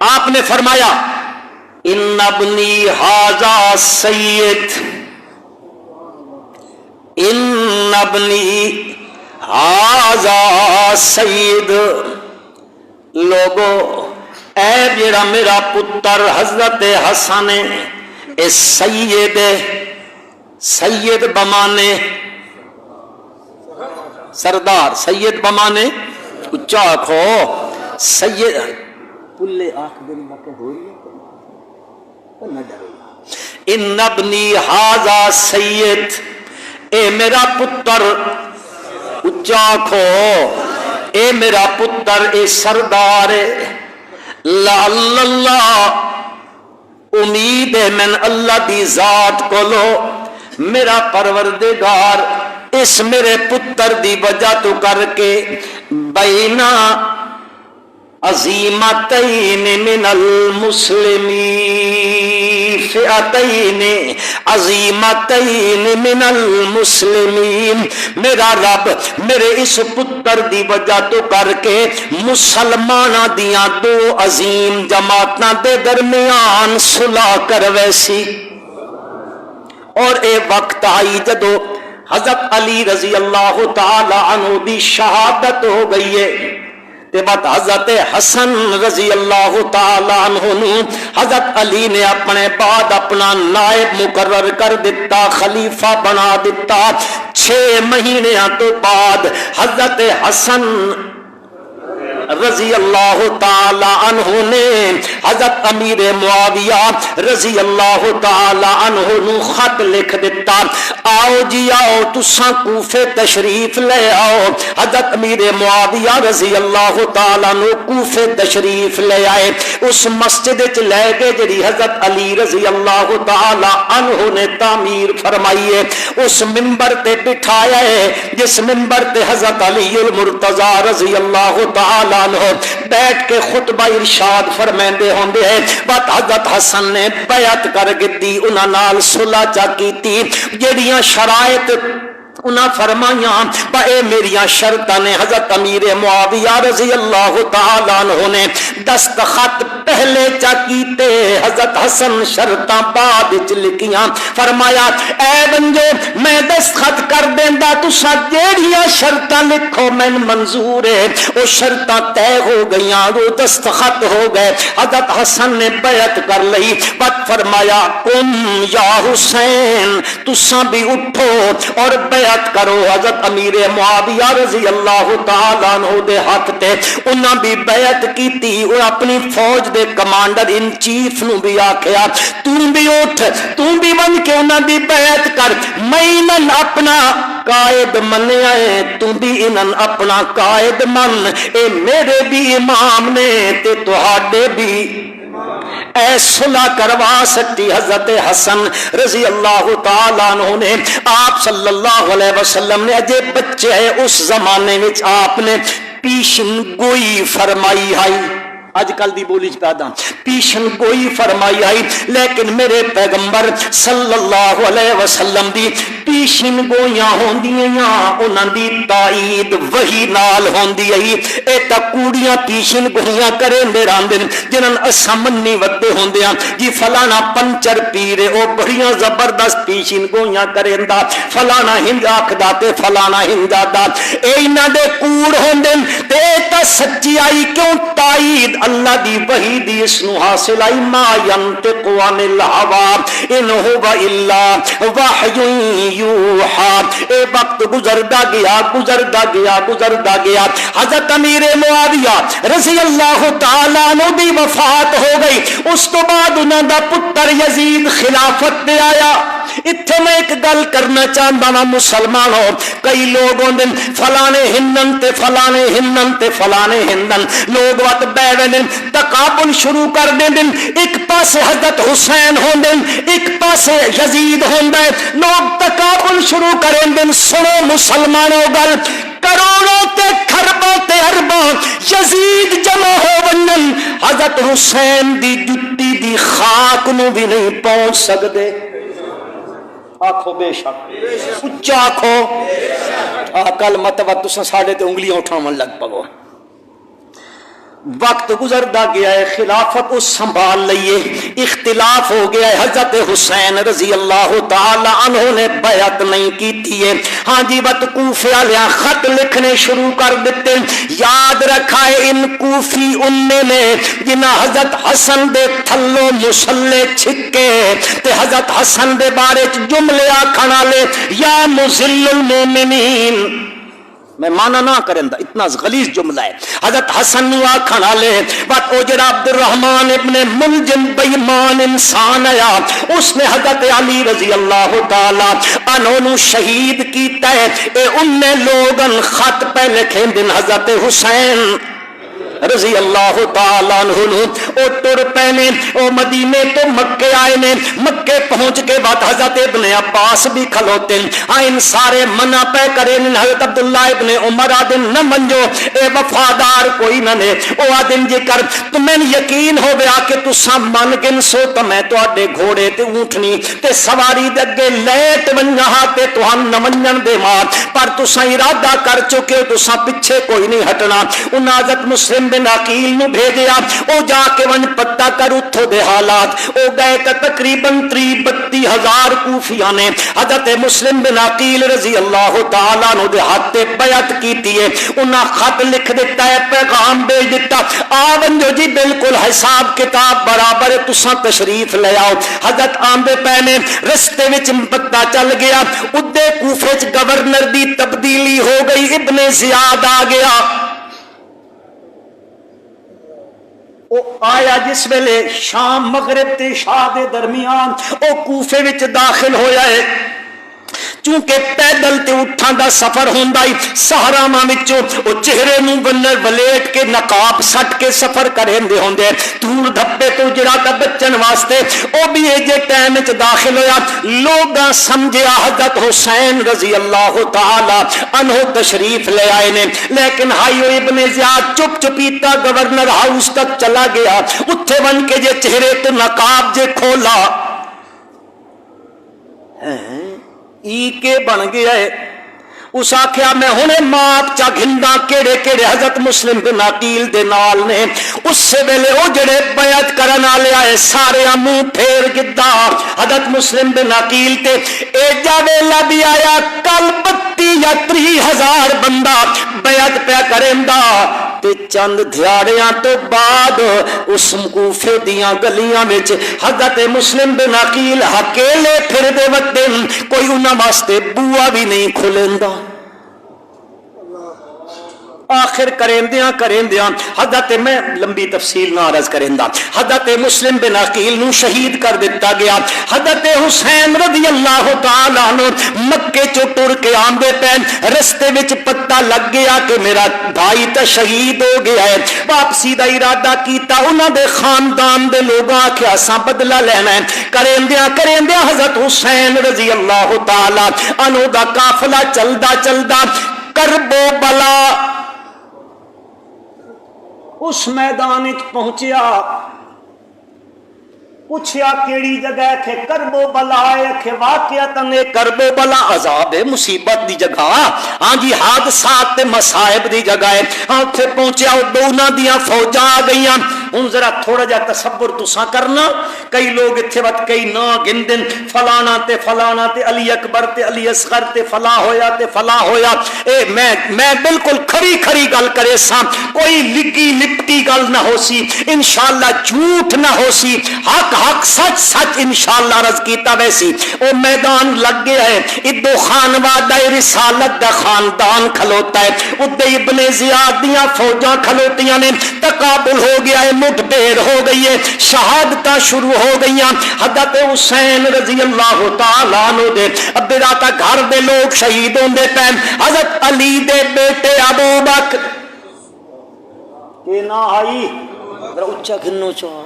آپ نے فرمایا ان ابنی ھذا سید، ان ابنی ھذا سید، لوگو اے جڑا میرا پتر حضرت حسن اے سید، سید بمانے سردار، سید بمانے اچھا آکھو سید، پلے آنکھ دن باقی ہو رہی ہے نہ ڈرو۔ ان ابنی ھذا سید، اے میرا پتر اچھا آکھو اے میرا پتر اے سردار، لعل اللہ، امید ہے من اللہ دی ذات کو لو، میرا پروردگار اس میرے پتر دی وجہ تو کر کے بینا عظیمتین من المسلمین فئتین عظیمتین من المسلمین، میرا رب میرے اس پتر دی وجہ تو کر کے مسلمانہ دیاں دو عظیم جماعتاں دے درمیان صلح کرویسی۔ اور اے وقت آئی جدو حضرت علی رضی اللہ تعالی عنہ دی شہادت ہو گئی ہے، تے بعد حضرت حسن رضی اللہ تعالی عنہ نو حضرت علی نے اپنے بعد اپنا نائب مقرر کر دیتا، خلیفہ بنا دیتا۔ 6 مہینیاں تو بعد حضرت حسن رضی اللہ تعالی عنہ نے حضرت امیر معاویہ رضی اللہ تعالی عنہ نو خط لکھ دیتا، آؤ جی آؤ تساں کوفے تشریف لے آؤ۔ حضرت امیر معاویہ رضی اللہ تعالی عنہ کوفے تشریف لے آئے، اس مسجد وچ لے گئے جڑی حضرت علی رضی اللہ تعالی عنہ نے تعمیر فرمائی ہے، اس منبر تے بٹھایا ہے جس منبر تے حضرت علی المرتضی رضی اللہ تعالی بیٹھ کے خطبہ ارشاد فرمائندے ہوندے ہیں، بات حضرت حسن نے بیعت کر گدی انہاں نال صلح چا کیتی، جڑیاں شرائط انہاں فرمائیاں اے میریاں شرطاں نے حضرت امیر معاویہ رضی اللہ تعالی عنہ نے دستخط پہلے چا کیتے، حضرت حسن شرطاں بعد وچ لکھیاں، فرمایا اے بنجو میں دستخط کر دیندا تساں جیڑیاں شرطاں لکھو میں منظور ہے، او شرطاں طے ہو گئیاں، وہ دستخط ہو گئے۔ حضرت حسن نے بیعت کر لئی، بعد فرمایا قم یا حسین تساں بھی اٹھو اور بیعت کرو۔ حضرت امیر معاویہ رضی اللہ تعالی عنہ دے ہاتھ تے انہاں بھی بیعت کیتی، وہ اپنی فوج دے کمانڈر ان چیف نو بھی آکھیا تو بھی اٹھ، تو بھی بن کے انہاں دی بیعت کر، میں انہاں اپنا قائد منیا ہے، تو بھی انہاں اپنا قائد من، اے میرے بھی امام نے تے تہاڈے بھی اے صلح کروا سکتی۔ حضرت حسن رضی اللہ تعالیٰ عنہ نے آپ صلی اللہ علیہ وسلم نے اجے بچے ہیں اس زمانے میں آپ نے پیشن گوئی فرمائی ہے، اج کل دی بولی پیدا پیشن گوئی فرمائی آئی، لیکن میرے پیغمبر صلی اللہ علیہ وسلم دی پیشن گوئیاں ہوندیاں انہاں دی تائید وحی نال ہوندی آئی، اے تا کوڑیاں پیشن گوئیاں کریں دے راندن جنہاں اساں منی ودے ہوندیاں جی فلانا پنچر پیرے او بڑیاں زبردست پیشن گوئیاں کریں دا، فلانا ہند آکھدا تے فلانا ہندا دا، اے انہاں دے کوڑ ہوندن تے تا سچی آئی کیوں تائید اللہ دی وحی دی اس نو حاصل آئی، ما ینطق عن الہوی ان هو الا وحی یوحا۔ اے وقت گزردا گیا، حضرت امیر معاویہ رضی اللہ تعالیٰ عنہ دی وفات ہو گئی، اس تو بعد انہاں دا پتر یزید خلافت دے آیا۔ اتھے میں ایک گل کرنا چاہتا نا مسلمانوں، کئی لوگ ہوندے فلانے ہندن تے فلانے ہندن تے فلانے ہندن، لوگ وقت بیٹھے تقابل شروع کر دیں، ایک پاسے حضرت حسین ہوندے ایک پاسے یزید ہوندے، لوگ تقابل شروع کریں دیں۔ سنو مسلمانوں گل، کروڑوں تے کھربوں تے اربوں یزید جمع ہو ونن، حضرت حسین دی جتی دی خاک نو بھی نہیں پہنچ سکدے۔ آکھو بے شک، اچھا آکھو، کل متوت تساں ساڈے تے انگلیاں اٹھاون لگ پو۔ وقت گزردا گیا ہے، خلافت اس سنبھال لئیے، اختلاف ہو گیا ہے، حضرت حسین رضی اللہ تعالی عنہ نے بیعت نہیں کیتی ہے، ہاں جی بت کوفے والے خط لکھنے شروع کر دیتے۔ یاد رکھا ہے ان کوفی اننے نے جنہاں حضرت حسن دے تھلو مسلے چھکے تے حضرت حسن دے بارے جملے آکھن والے یا مذل المومنین، میں مانا نہ کریں دا اتنا غلیظ جملہ ہے، حضرت حسن نو آکھن والے بات او جڑا عبد الرحمن ابن ملجم بےمان انسان آیا، اس نے حضرت علی رضی اللہ تعالی عنہ نو شہید کیتا ہے، اے ان لوگن خط پہ لکھیں دن حضرت حسین رضی اللہ تعالی عنہ او ٹر پینے او مدینے تو مکے آئے نے. مکے پہنچ کے بعد حضرت ابن عباس بھی کھلوتے آئین سارے منع پہ کرے. حضرت عبداللہ ابن عمر آدن نہ منجو اے وفادار کوئی نہ نے. او آدن جی کر تمہیں یقین ہو گیا کہ تسا من گن سو تو میں تو آڈے گھوڑے تے اونٹنی تے سواری دے اگے لیٹ ونجہا تے توہن نہ منجن دے مار پر تسا ارادہ کر چکے تسا پچھے کوئی نہیں ہٹنا. انہاں حضرت مسلم بن عقیل نو بھیجیا. او جا کے ون پتہ کر اتھو دے حالات. او گئے کہ تقریباً 32,000 کوفیاں نے حضرت مسلم بن عقیل رضی اللہ تعالیٰ عنہ دے ہاتھ تے بیعت کیتی ہے. انہاں خط لکھ دیتا ہے, پیغام بھیج دیتا, آونجو جی بالکل حساب کتاب برابر تساں تشریف لے آؤ. حضرت آندے پہنے رستے وچ پتہ چل گیا ادے کوفے وچ گورنر دی تبدیلی ہو گئی. ابن زیاد آ گیا. او آیا جس ویلے شام مغرب تے عشاء دے درمیان او کوفے وچ داخل ہویا ہے. چونکہ پیدل تے اٹھاں دا سفر ہوندا ہی صحراواں وچوں او چہرے نوں بنر ولیٹ کے نقاب سٹ کے سفر کریندے ہوندے. دور دھپے تو جڑا دا بچن واسطے او بھی اے جے ٹائم وچ داخل ہویا. لوگاں سمجھیا حضرت حسین رضی اللہ تعالی عنہ تشریف لے آئے نے. لیکن ہائیو ابن زیاد چپ چپیتا گورنر ہاؤس تک چلا گیا. اتھے ون کے جے چہرے تے نقاب جے کھولا ای کے بن گیا ہے. اس آخیا میں ہنے ماپ چا گھندا کیڑے کیڑے حضرت مسلم بن عقیل دے نال نے. اس سے ویلے او جڑے بیعت کرن والے آئے سارے منہ پھیر گدا حضرت مسلم بن عقیل تے. اے جا ویلا بھی آیا کل 32 یا 30,000 بندہ بیعت پیا کریندا تے چند دھیاڑیاں تو بعد اس کوفے دیاں گلیاں وچ حضرت مسلم بن عقیل اکیلے پھر دے وقت کوئی انہاں واسطے بوا بھی نہیں کھلیندا. آخر کریندیاں حضرت میں لمبی تفصیل نہ عرض کریندا حضرت مسلم بن عقیل نو شہید کر دیتا گیا. حضرت حسین رضی اللہ تعالیٰ عنہ مکے چو ٹر کے آندے پین رستے وچ پتہ لگ گیا کہ میرا بھائی تا شہید ہو گیا ہے. واپسی دا ارادہ کیتا. انہاں دے خاندان دے لوگاں آکھیا اساں بدلہ لینا ہے. کریندیاں حضرت حسین رضی اللہ تعالیٰ عنہ دا قافلہ چلدا کربو بلا اس میدان پہنچیا. پوچھیا کیڑی جگہ ہے کربو بلا ہے کہ واقعتاً کربو بلا عذاب ہے مصیبت دی جگہ ہاں جی حادثات تے مصائب دی جگہ ہے. ہاں اتھے پہنچیا دونوں دیاں فوجاں آ گئیاں. ہن ذرا تھوڑا جا تصور تساں کرنا. کئی لوگ اتھے وقت کئی نا گندن فلانا تے علی اکبر تے علی اصغر تے فلاں ہویا. اے میں بالکل کھری گل کرے سا. کوئی لگی لپٹی گل نہ ہو سی. انشاءاللہ جھوٹ نہ ہو سی. حق سچ انشاءاللہ رض کیتا ویسی. او میدان لگ گیا ہے. ادو خانوادہ رسالت دا خاندان کھلوتا ہے. ادے ابن زیاد دیاں فوجاں کھلوتیاں نے. تقابل ہو گیا ہے. مٹ بھیڑ ہو گئی ہے. شہادتاں شروع ہو گئیاں. حضرت حسین رضی اللہ تعالیٰ عنہ دے براتا گھر دے لوگ شہید ہوندے پین. حضرت علی دے بیٹے ابو بکر کہ نہ آئی اچھا گھنو چاہ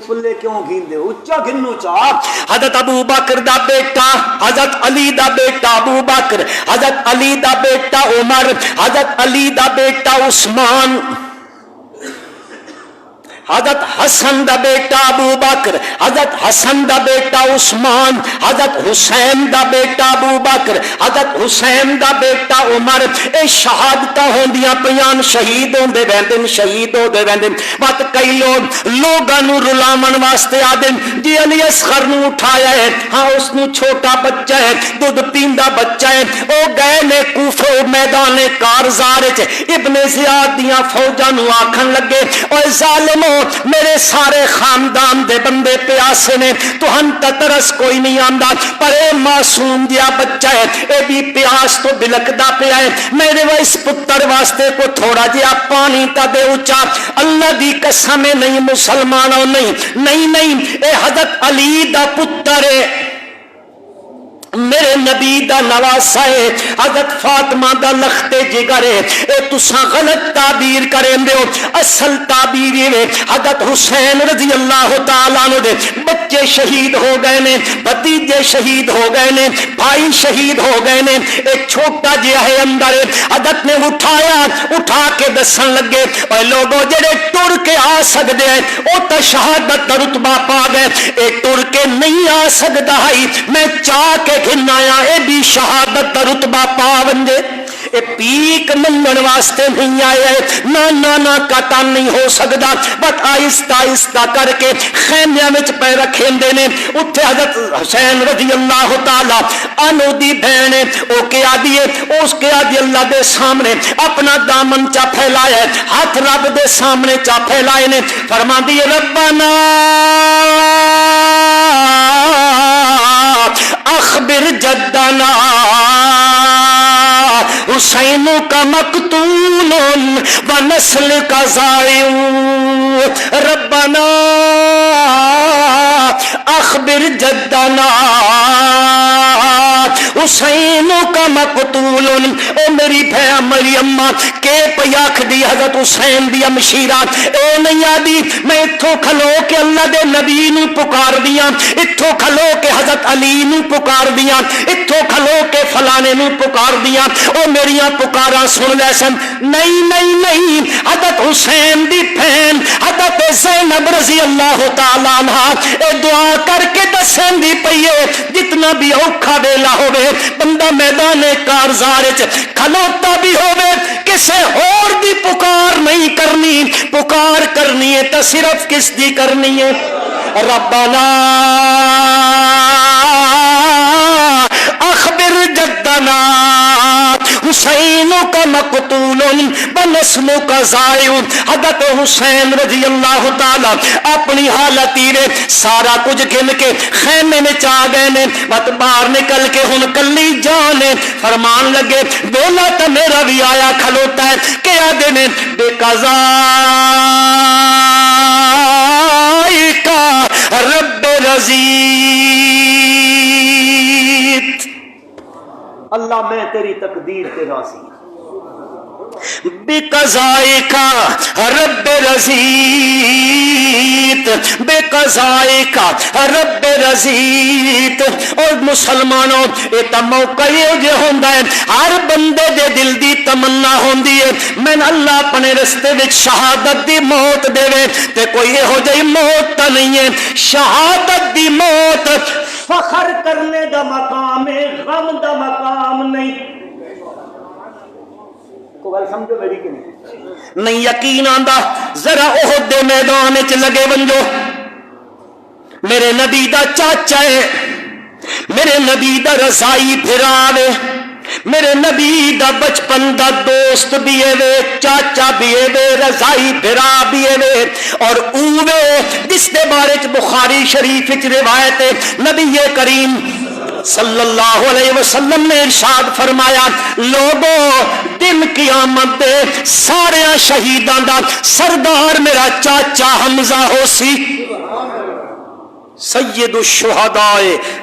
پلے کیوں گھیندے اچھا گھنو چاہ. حضرت ابو بکر دا بیٹا حضرت علی دا بیٹا ابو بکر, حضرت علی دا بیٹا عمر, حضرت علی دا بیٹا عثمان, حضرت حسن دا بیٹا ابو بکر, حضرت حسن دا بیٹا عثمان, حضرت حسین دا بیٹا ابو بکر, حضرت حسین دا بیٹا عمر. اے شہادتاں ہوندیاں پیان شہید ہوندے ویندن. بات کئی لوگاں نو رلاون واسطے آدن جی علی اصغر نو اٹھایا ہے. ہاں اس نو چھوٹا بچہ ہے دودھ پیندا بچہ ہے. او گئے نے کوفہ میدان کارزار وچ ابن زیاد دیاں فوجاں نو آکھن لگے اوے ظالمو میرے سارے خاندان دے بندے پیاسے نے تو ہن ترس کوئی نہیں آندا پر اے معصوم دیا بچہ ہے اے بھی پیاس تو بلکدا پیا ہے. میرے وہ اس پتر واسطے کو تھوڑا جہا پانی تا دے اچا. اللہ دی قسم نہیں مسلمانوں نہیں اے حضرت علی دا پتر ہے. میرے نبی دا نواسا ہے حضرت فاطمہ دا لخت جگر ہے اے تساں غلط تعبیر کریں دے ہو اصل تعبیر ہے حضرت حسین رضی اللہ تعالیٰ عنہ دے بچے شہید ہو گئے نے بھتیجے شہید ہو گئے نے بھائی شہید ہو گئے نے ایک چھوٹا جہا ہے اندر حضرت نے اٹھا کے دسن لگے اے لوگوں جڑے ٹر کے آ سکتے ہیں او تا شہادت دا رتبہ پا گئے اے ٹر کے نہیں آ سکتا ہے میں چاہ کے گھنایا اے بھی شہادت دا رتبہ پا ونجے اے پیک منگن واسطے نہیں آیا ہے نہ قطع نہیں ہو سکتا بٹ آہستہ آہستہ کر کے خیمیاں وچ پے رکھیں دے نے اتھے حضرت حسین رضی اللہ تعالی عنہ دی بہن او کیا دیے اس کیا دی اللہ دے سامنے اپنا دامن چا پھیلایا ہے ہاتھ رب دے سامنے چا پھیلائے نے فرما دیے ربنا اخبر جدنا حسین کا مقتول و نسل کا ضائع ربنا اخبر جدنا حسین کا مقتول او میری بھیا میری اماں کے پیاکھ دی حضرت حسین دی امشیرہ اے نہیں آدی میں اتھو کھلو کے اللہ دے نبی نو پکار دیا اتھو کھلو کے حضرت علی نو پکار دیا اتھو کھلو کے فلانے نو پکار دیا او میریاں پکارا سن لے سن نہیں حضرت حسین دی بہن حضرت زینب رضی اللہ تعالیٰ عنہ اے دعا کر کے دسن دی پئیے جتنا بھی اوکھا ویلا ہوئے بندہ میدان کارزار کھلوتا بھی ہوئے کسے اور دی پکار نہیں کرنی پکار کرنی ہے تو صرف کس دی کرنی ہے ربنا اخبر جدنا حسین کا مقتول بنسل کا ضائع حضرت حسین رضی اللہ تعالی اپنی حالت ہی سارا کچھ گن کے خیمے میں چا گئے نے بت باہر نکل کے ہن کلی جانے فرمان لگے بولا تو میرا بھی آیا کھلوتا ہے کہ آدھے نے بے قضاء کا رب رضیت اللہ میں تیری تقدیر پہ راضی بقضائے کا رب رضیت بقضائے کا رب رضیت اور مسلمانوں یہ موقع یہ جو ہوندہ ہے ہر بندے دے دل دی تمنا ہوندی ہے میں اللہ اپنے رستے وچ شہادت دی موت دے وے تے کوئی یہ ہو جائی موت تا نہیں ہے شہادت دی موت فخر کرنے دا مقام ہے غم دا مقام نہیں کو گل سمجھو میری کہ نہیں یقین آندا ذرا احد دے میدان وچ لگے ونجو میرے نبی دا چاچا ہے میرے نبی دا رضائی بھرا ہے میرے نبی دا بچپن دا دوست بھی ہے چاچا بھی ہے رضائی بھرا بھی ہے اور اوے جس دے بارے بخاری شریف وچ روایت ہے نبی کریم صلی اللہ علیہ وسلم نے ارشاد فرمایا لوگوں دن قیامت دے سارے شہیدان دا سردار میرا چاچا حمزہ ہو سی سید الشہداء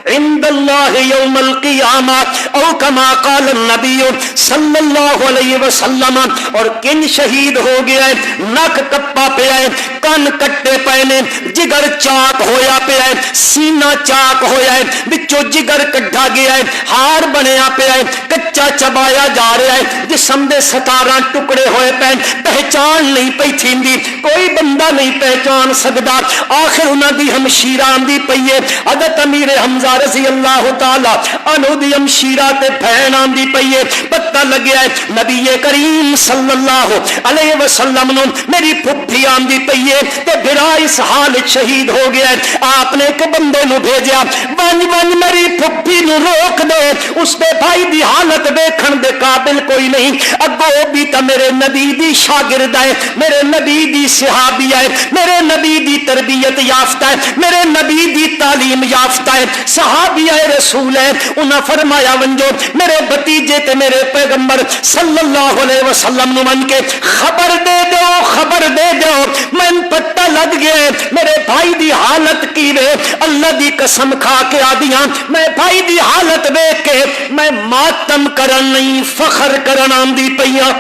عند اللہ یوم القیامہ او کما قال النبی صلی اللہ علیہ وسلم اور کن شہید ہو گیا ہے نک کپا پہ آئے کن کٹے پہنے جگر چاک ہویا پہ آئے سینہ چاک ہویا ہے بچو جگر کٹھا گیا ہے ہار بنیا پہ آئے کچا چبایا جا رہا ہے جسم دے 17 ٹکڑے ہوئے پہ پہچان نہیں پہ تھیندی کوئی بندہ نہیں پہچان سکتا آخر انہاں دی ہمشیران دی پئیے حضرت امیر حمزہ رضی اللہ تعالی عنہ دی ہمشیرہ تے بہن آندی پئیے پتہ لگیا ہے نبی کریم صلی اللہ علیہ وسلم نو میری پھپھی آندی پئیے تے بھرا اس حال شہید ہو گیا ہے آپ نے ایک بندے نو بھیجیا ون میری پھپھی نو روک دے اس دے بھائی دی حالت دیکھن دے قابل کوئی نہیں اگو بھی تا میرے نبی دی شاگرد ہے میرے نبی دی صحابی ہے میرے نبی دی تربیت یافتہ ہے میرے نبی نبی دی تعلیم یافتہ ہے، صحابیہ رسول ہے، انہاں فرمایا ونجو میرے بھتیجے تے میرے پیغمبر صلی اللہ علیہ وسلم نو من کے خبر دے دو، خبر دے دو، میں پتہ لگ گیا میرے بھائی دی حالت کی وے، اللہ دی قسم کھا کے آدیاں میں بھائی دی حالت دیکھ کے میں ماتم کرن نہیں فخر کرن آندی پیاں۔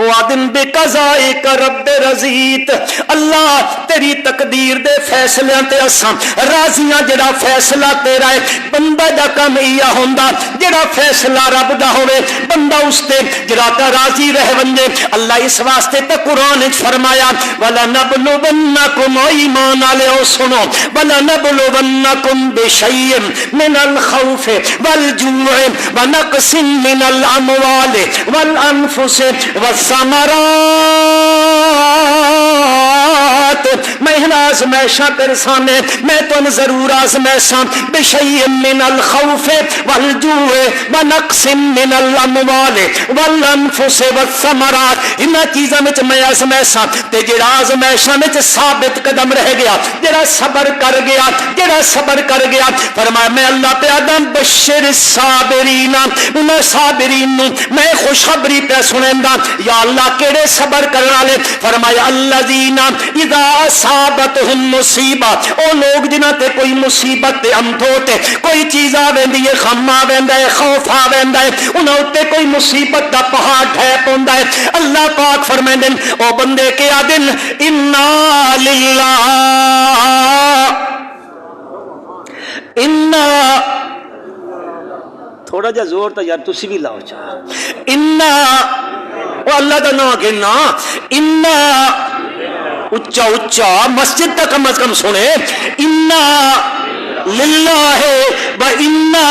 او آدم بے قضائے کا رب رضیت، اللہ تیری تقدیر دے فیصلے تے اساں راضیاں، جڑا فیصلہ تیرا ہے بندہ دا کم یہ ہوندا، جڑا فیصلہ رب دا ہوئے بندہ اس تے جڑا تا راضی رہ ونجے۔ اللہ اس واسطے تے قرآن وچ فرمایا وَلَنَبْلُوَنَّكُمْ، ایمان والےو سنو، وَلَنَبْلُوَنَّكُمْ بِشَيْءٍ مِنَ الْخَوْفِ وَالْجُوعِ وَنَقْصٍ مِنَ الْأَمْوَالِ وَالْأَنفُسِ وَالثَّمَرَاتِ، میں آزمائشاں کرسانے، میں تم ضرور آزمائشاں بشیء من الخوف والجوع ونقص من الاموال والانفس والثمرات، انہاں چیزاں وچ میں آزمائشاں تے جڑا آزمائشاں وچ ثابت قدم رہ گیا، جڑا صبر کر گیا، جڑا صبر کر گیا، فرمایا میں اللہ پہ آدم بشر الصابرین، انہاں صابرین نو میں خوشخبری پہ سنیندا، یا اللہ کیڑے صبر کرنے والے؟ فرمایا الذین اذا اصابتهم مصیبہ، او لوگ جنہاں تے کوئی مصیبت تے امتھو تے کوئی چیز آویندی ہے، غم آویندا ہے، خوف آویندا ہے، انہاں تے کوئی مصیبت دا پہاڑ ڈھہ پوندا ہے، اللہ پاک فرمائندے او بندے کے آدن انا للہ انا، تھوڑا جا زور تا یار تسی بھی لاؤ چاہ، انا وہ اللہ دا نام کہنا، انا اچھا اچھا مسجد تک کم از کم سنے، انا للہ و انا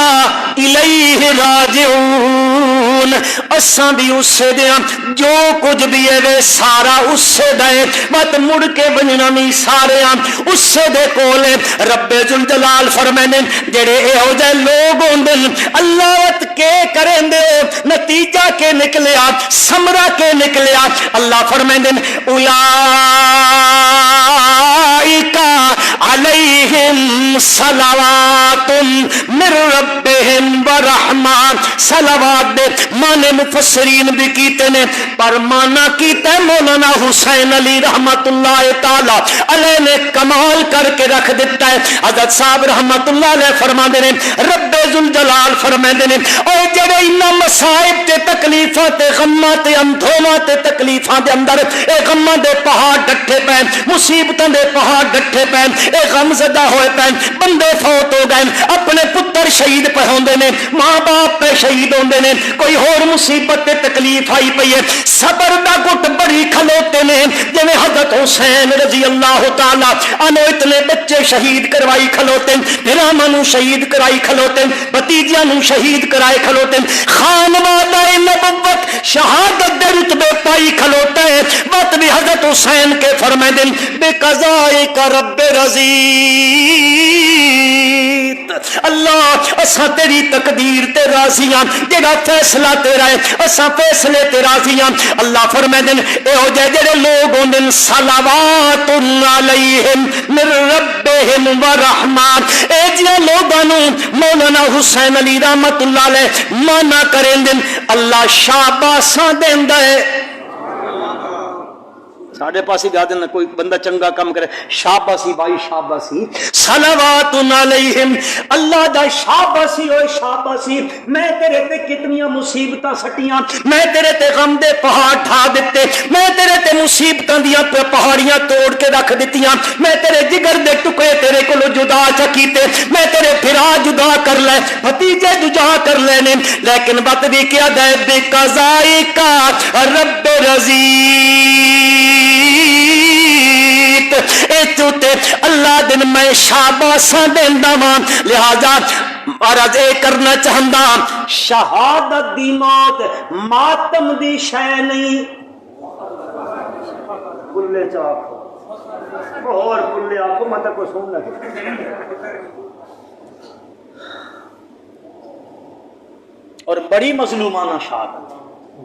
الیہ راجعون، اساں بھی اس سے دیاں جو کچھ بھی ہے وہ سارا اس سے دے، بات مڑ کے بننا نہیں سارے اس سے دے کولے۔ رب ذوالجلال فرمانے جڑے اے ہو جائے لوگ ہوندے اللہ وت کے کریں دے، نتیجہ کے نکلیا، ثمرہ کے نکلیا، اللہ فرمانے اولئک علیہم صلوات من ربہم ورحمہ، صلوات دے مانے مفسرین بھی کیتے نے، پر مانا کیتے مولانا حسین علی رحمت اللہ تعالی علیہ نے کمال کر کے رکھ دیتا ہے۔ حضرت صاحب رحمت اللہ علیہ فرما دے رب ذوالجلال فرما دے اے جڑے انہاں مصائب تے تکلیفاں تے غماں تے اندھوماں تے تکلیفاں دے اندر اے غماں دے پہاڑ ڈٹھے پے، مصیبتاں دے پہاڑ ڈٹھے پے، اے غم زدہ ہوئے پے، بندے فوت ہو گئے، اپنے پتر شہید پہ ہوندے نے، ماں باپ پہ شہید ہوندے نے، کوئی اور مصیبت تے تکلیف آئی پئی ہے، صبر دا گھٹ بڑی کھلوتے نے، جویں حضرت حسین رضی اللہ تعالی عنہ اتنے بچے شہید کروائی کھلوتے، بھراواں نوں شہید کرائی کھلوتے، بھتیجیاں نوں شہید کرائے کھلوتے، خانوادہ نبوت شہادت دے رتبے پائی کھلوتے ہیں، بات بھی حضرت حسین کے فرمائے دن بے قضائے کا رب رضی، اللہ اساں تیری تقدیر تے راضیاں، جڑا فیصلہ تیرا ہے اساں فیصلے تے راضیاں۔ اللہ فرمائے اے ہو جائے جڑے لوگ ہوندے صلوات علیہم من ربہم ورحمہ، اے جے لوگاں نوں مولانا حسین علی رحمت اللہ علیہ مانا کریں دن اللہ شاباشاں دیندا ہے۔ ساڑھے پاسی گا دینا کوئی بندہ چنگا کام کرے شاباسی بھائی شاباسی، صلوات علیہم، اللہ دا شاباسی ہوئے شاباسی، میں تیرے تے کتنیاں مصیبتاں سٹیاں، میں تیرے تے غم دے پہاڑ ڈھا دیتے، میں تیرے تے مصیبتاں دیاں پہاڑیاں توڑ کے رکھ دیتیاں، میں تیرے جگر دے ٹکڑے تیرے کو جدا چکیتے، میں تیرے پھرا جدا کر لے، بھتیجے جدا کر لینے، لیکن بات بھی کیا دے بے قضائی کا رب رضی، اللہ دن میں شاباشاں دیندا واں، لہذا عرض اے کرنا چاہندا شہادت دی موت ماتم دی شے نہیں، کلے چاکو اور کلے آکو مت کو سن لگے، اور بڑی مظلومانہ شہادت،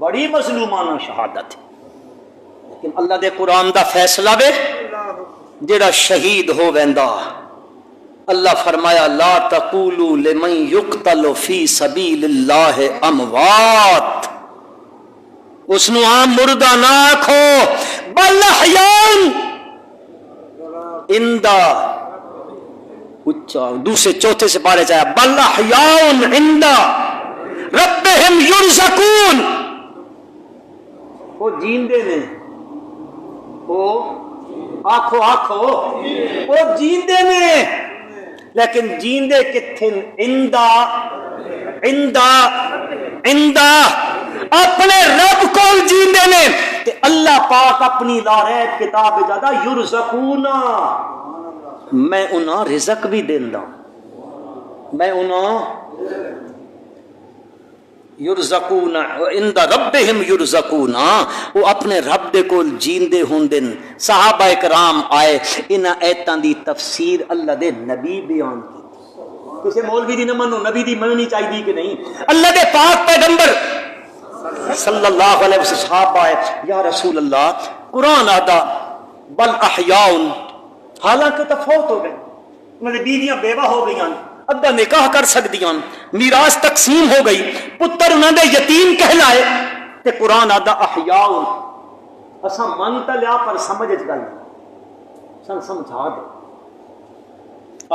بڑی مظلومانہ شہادت، لیکن اللہ دے قرآن دا فیصلہ وے جڑا شہید ہو ویندا اللہ فرمایا لا تقولوا لمن يقتل فی سبیل اللہ اموات، اس نو عام مردہ نہ آکھو، بل احیاء عند دوسرے چوتھے سے پارے چاہے بل احیاء عند ربہم یرزقون، وہ جیندے نے، وہ آکھو آکھو وہ جیندے نے، لیکن جیندے کتھن عند اپنے رب کو جیندے نے، تے اللہ پاک اپنی لا ریب کتاب جادا یرزقون، میں انہاں رزق بھی دیندا، میں انہاں یرزقون عند ربہم یرزقون، وہ اپنے رب دے کول جیندے ہوندے۔ صحابہ کرام آئے، انہاں ایتاں دی تفسیر اللہ دے نبی بیان کی، کسے مولوی دی نہ منو، نبی دی مننی چاہیے کہ نہیں؟ اللہ دے پاک پیغمبر صلی اللہ علیہ وسلم صحابہ آئے، یا رسول اللہ قرآن آتا بل احیاء، حالانکہ تو فوت ہو گئے، انہوں نے بیویاں بیوہ ہو گئی، ادھا نکاح کر سکدیاں، میراث تقسیم ہو گئی، پتر انہوں نے یتیم کہلائے، تے قرآن آدھا احیاء، اسا منتا لیا پر سمجھ گل سن سمجھا دے،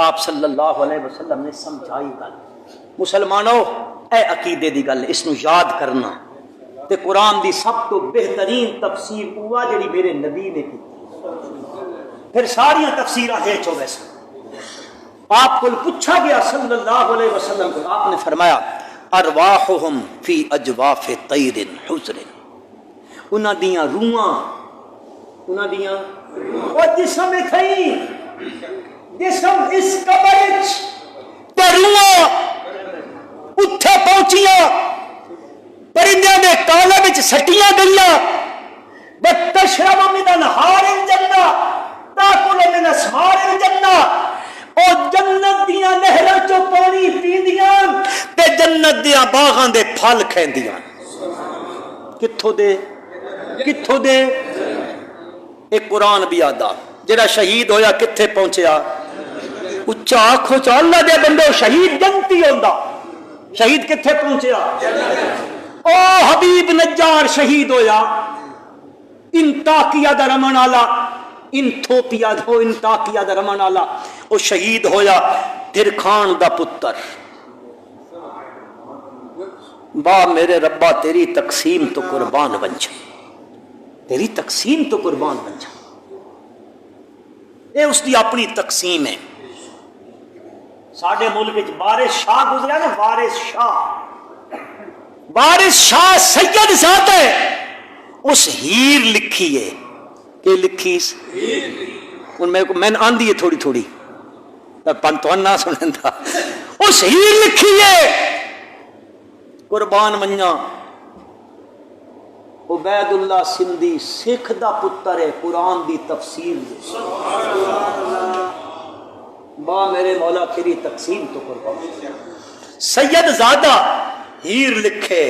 آپ صلی اللہ علیہ وسلم نے سمجھائی گل۔ مسلمانوں اے عقیدے دی گل، اس نو یاد کرنا، تے قرآن دی سب تو بہترین تفسیر ہوا جڑی میرے نبی نے کی، پھر ساریاں تفسیراں ہے چو ویسے۔ آپ کو پوچھا گیا صلی اللہ علیہ وسلم کو، آپ نے فرمایا ارواحہم فی اجواف طیر حجر، انہاں دیاں روحاں، انہاں دیاں وہ جسم تھئی، جسم اس قبر وچ تے روحاں اتھے پہنچیاں، پرندیاں دے کالے وچ سٹیاں گئیاں، بتشرب من انہار الجنہ تاکل من اسمار الجنہ، او جنت دیاں نہراں چوں پانی پیندیاں تے جنت دیاں باغاں دے پھل کھیندیاں۔ کتھوں دے ایک قرآن بھی آدھا، جڑا شہید ہویا کتھے پہنچیا؟ اچھا آنکھوں چا اللہ دے بندو، شہید جنتی ہوندا، شہید کتھے پہنچیا؟ او حبیب نجار شہید ہویا انطاکیہ دا رمن والا، انتھوپیا دو انطاکیہ دا رمن والا، او شہید ہویا درخان دا پتر۔ با میرے ربا تیری تقسیم تو قربان بن جا، تیری تقسیم تو قربان بن جا، اے اس دی اپنی تقسیم ہے۔ ساڈے ملک وچ وارث شاہ گزریا نا، وارث شاہ سید ذات ہے، اس ہیر لکھی ہے، کہ لکھی میں آندھی ہے تھوڑی تھوڑی پنتوان نہ سنیں تھا، اس ہیر لکھی ہے قربان منیا۔ عبید اللہ سندھی سکھ دا پتر ہے، قرآن دی تفسیر دے، با میرے مولا تیری تقسیم تو قربان۔ سید زادہ ہیر لکھے،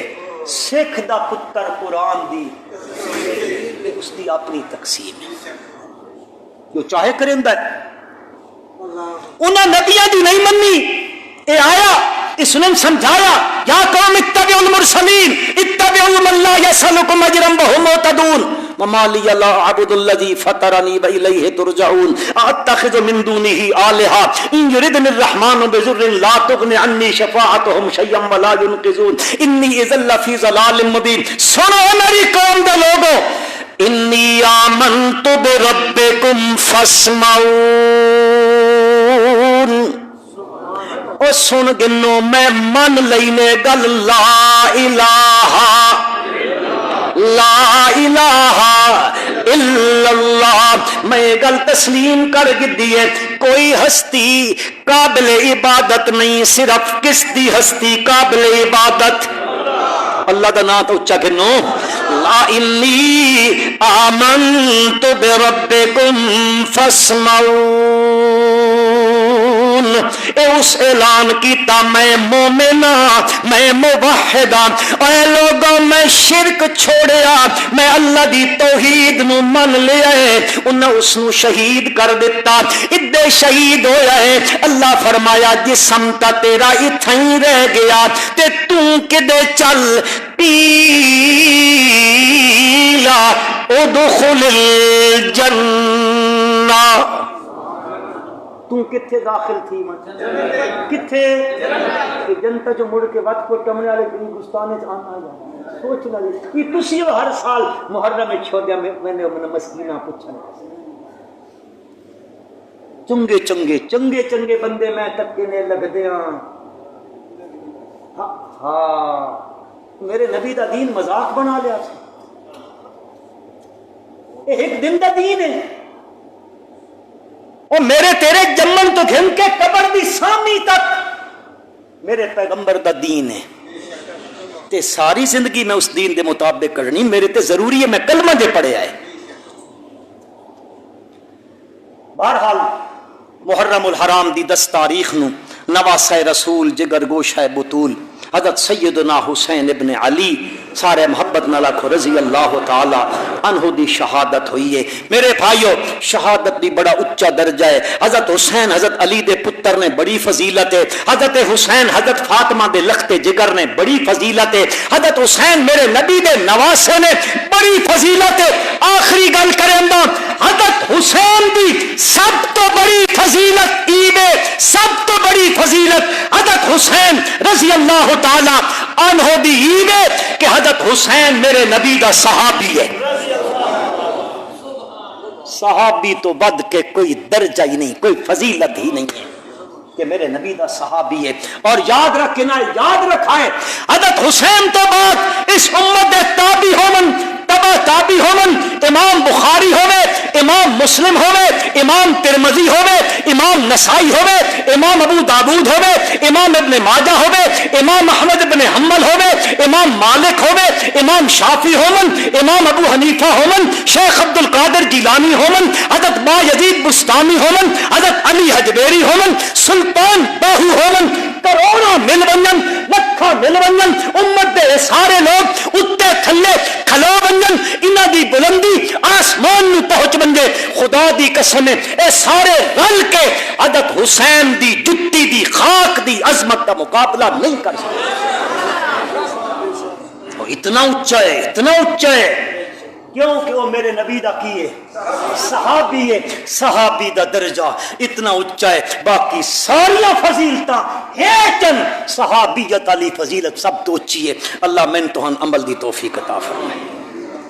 سکھ دا پتر قرآن دی، اس دی اپنی تقسیم ہے، جو چاہے کرندہ ہے۔ انہاں نبیاں دی نہیں منی، اے آیا اس نے سمجھایا یا قوم اتبعوا المرسلین اتبعوا من لا يسألكم اجرا وهم مهتدون وما لي لا اعبد الذي فطرني واليه ترجعون اتخذ من دونه آلهة ان يردني الرحمن بضر لا تغن عني شفاعتهم شيئا ولا ينقذون اني اذا لفي ضلال مبين۔ سنو میری قوم دے لوگو، انی آمنت بربکم فاسمعون، او سن گنو میں من لینے گل لا الہ الا اللہ، میں گل تسلیم کر گدی ہے کوئی ہستی قابل عبادت نہیں، صرف کس دی ہستی قابل عبادت؟ اللہ دا نام تو اچھا گنو، لا انی آمنت بربکم فاسمعون۔ مسلمون، اے اس اعلان کیتا میں مومنا میں موحدا، اے لوگوں میں شرک چھوڑیا، میں اللہ دی توحید نو من لیا ہے، انہیں اس نو شہید کر دیتا، ادے شہید ہویا ہے۔ اللہ فرمایا جسم تا تیرا اتھاں ہی رہ گیا تے تو کدے چل قیلا ادخل الجنہ، تو کتھے داخل تھی کتھے جنت جو مڑ کے وقت کو ٹمنے والے کہیں گستانے سے آنا جائے سوچ لگے یہ تسی ہر سال محرم میں چھوڑ دیا میں نے مسکینہ پوچھا چنگے چنگے چنگے چنگے بندے میں تکنے لگ دیا ہاں میرے نبی دا دین مذاق بنا لیا ایک دن دا دین ہے اور میرے تیرے جمن تو گھن کے قبر دی سامی تک میرے پیغمبر دا دین ہے تے ساری زندگی میں اس دین دے مطابق کرنی میرے تے ضروری ہے، میں کلمہ دے پڑھے آئے۔ بہرحال محرم الحرام دی 10 تاریخ نو نواسہ رسول جگر گوشہ بطول حضرت سیدنا حسین ابن علی سارے محبت نہ لکھو رضی اللہ تعالی عنہ دی شہادت ہوئی ہے۔ میرے بھائیو شہادت دی بڑا اچا درجہ ہے۔ حضرت حسین حضرت علی دے پتر نے بڑی فضیلت ہے، حضرت حسین حضرت فاطمہ دے لخت جگر نے بڑی فضیلت ہے، حضرت حسین میرے نبی دے نواسے نے بڑی فضیلت ہے۔ آخری گل کریں گا حضرت حسین دی سب تو بڑی فضیلت عید ہے، سب تو بڑی فضیلت حضرت حسین رضی اللہ تعالی عنہ دی عید ہے کہ حضرت حسین میرے نبی دا صحابی ہے۔ صحابی تو بد کے کوئی درجہ ہی نہیں، کوئی فضیلت ہی نہیں ہے کہ میرے نبی دا صحابی ہے۔ اور یاد رکھنا، یاد رکھا ہے حضرت حسین تو بعد اس امت دے تابع ہومن تابع ہومن امام بخاری ہوئے، امام مسلم ہوئے، امام ترمذی ہوئے، امام نسائی ہوئے، امام ابو داود ہوئے، امام ابن ماجہ ہوئے، امام احمد ابن حنبل ہوئے، امام مالک ہوئے، امام شافعی ہومن، امام ابو حنیفہ ہومن، شیخ عبد القادر جیلانی ہومن، حضرت با یزید بستامی ہومن، حضرت علی حجویری ہومن، سلطان باہو ہومن، کروڑوں مل ونجن، لکھاں مل ونجن، امت دے سارے لوگ اتے تھلے کھلو ونجن، انہاں دی بلندی آسمان نو پہنچ ونجے۔ خدا دی قسم اے سارے رل کے حضرت حسین دی جتی دی خاک دی عظمت کا مقابلہ نہیں کر سکتے۔ اتنا اونچا ہے، اتنا اونچا ہے کیونکہ وہ میرے نبی دا کی ہے، صحابی ہے، صحابی دا درجہ اتنا اونچا ہے۔ باقی ساریاں فضیلتاں ہیچن صحابیت علی فضیلت سب تو اونچی ہے۔ اللہ من تو عمل دی توفیق عطا فرمائے۔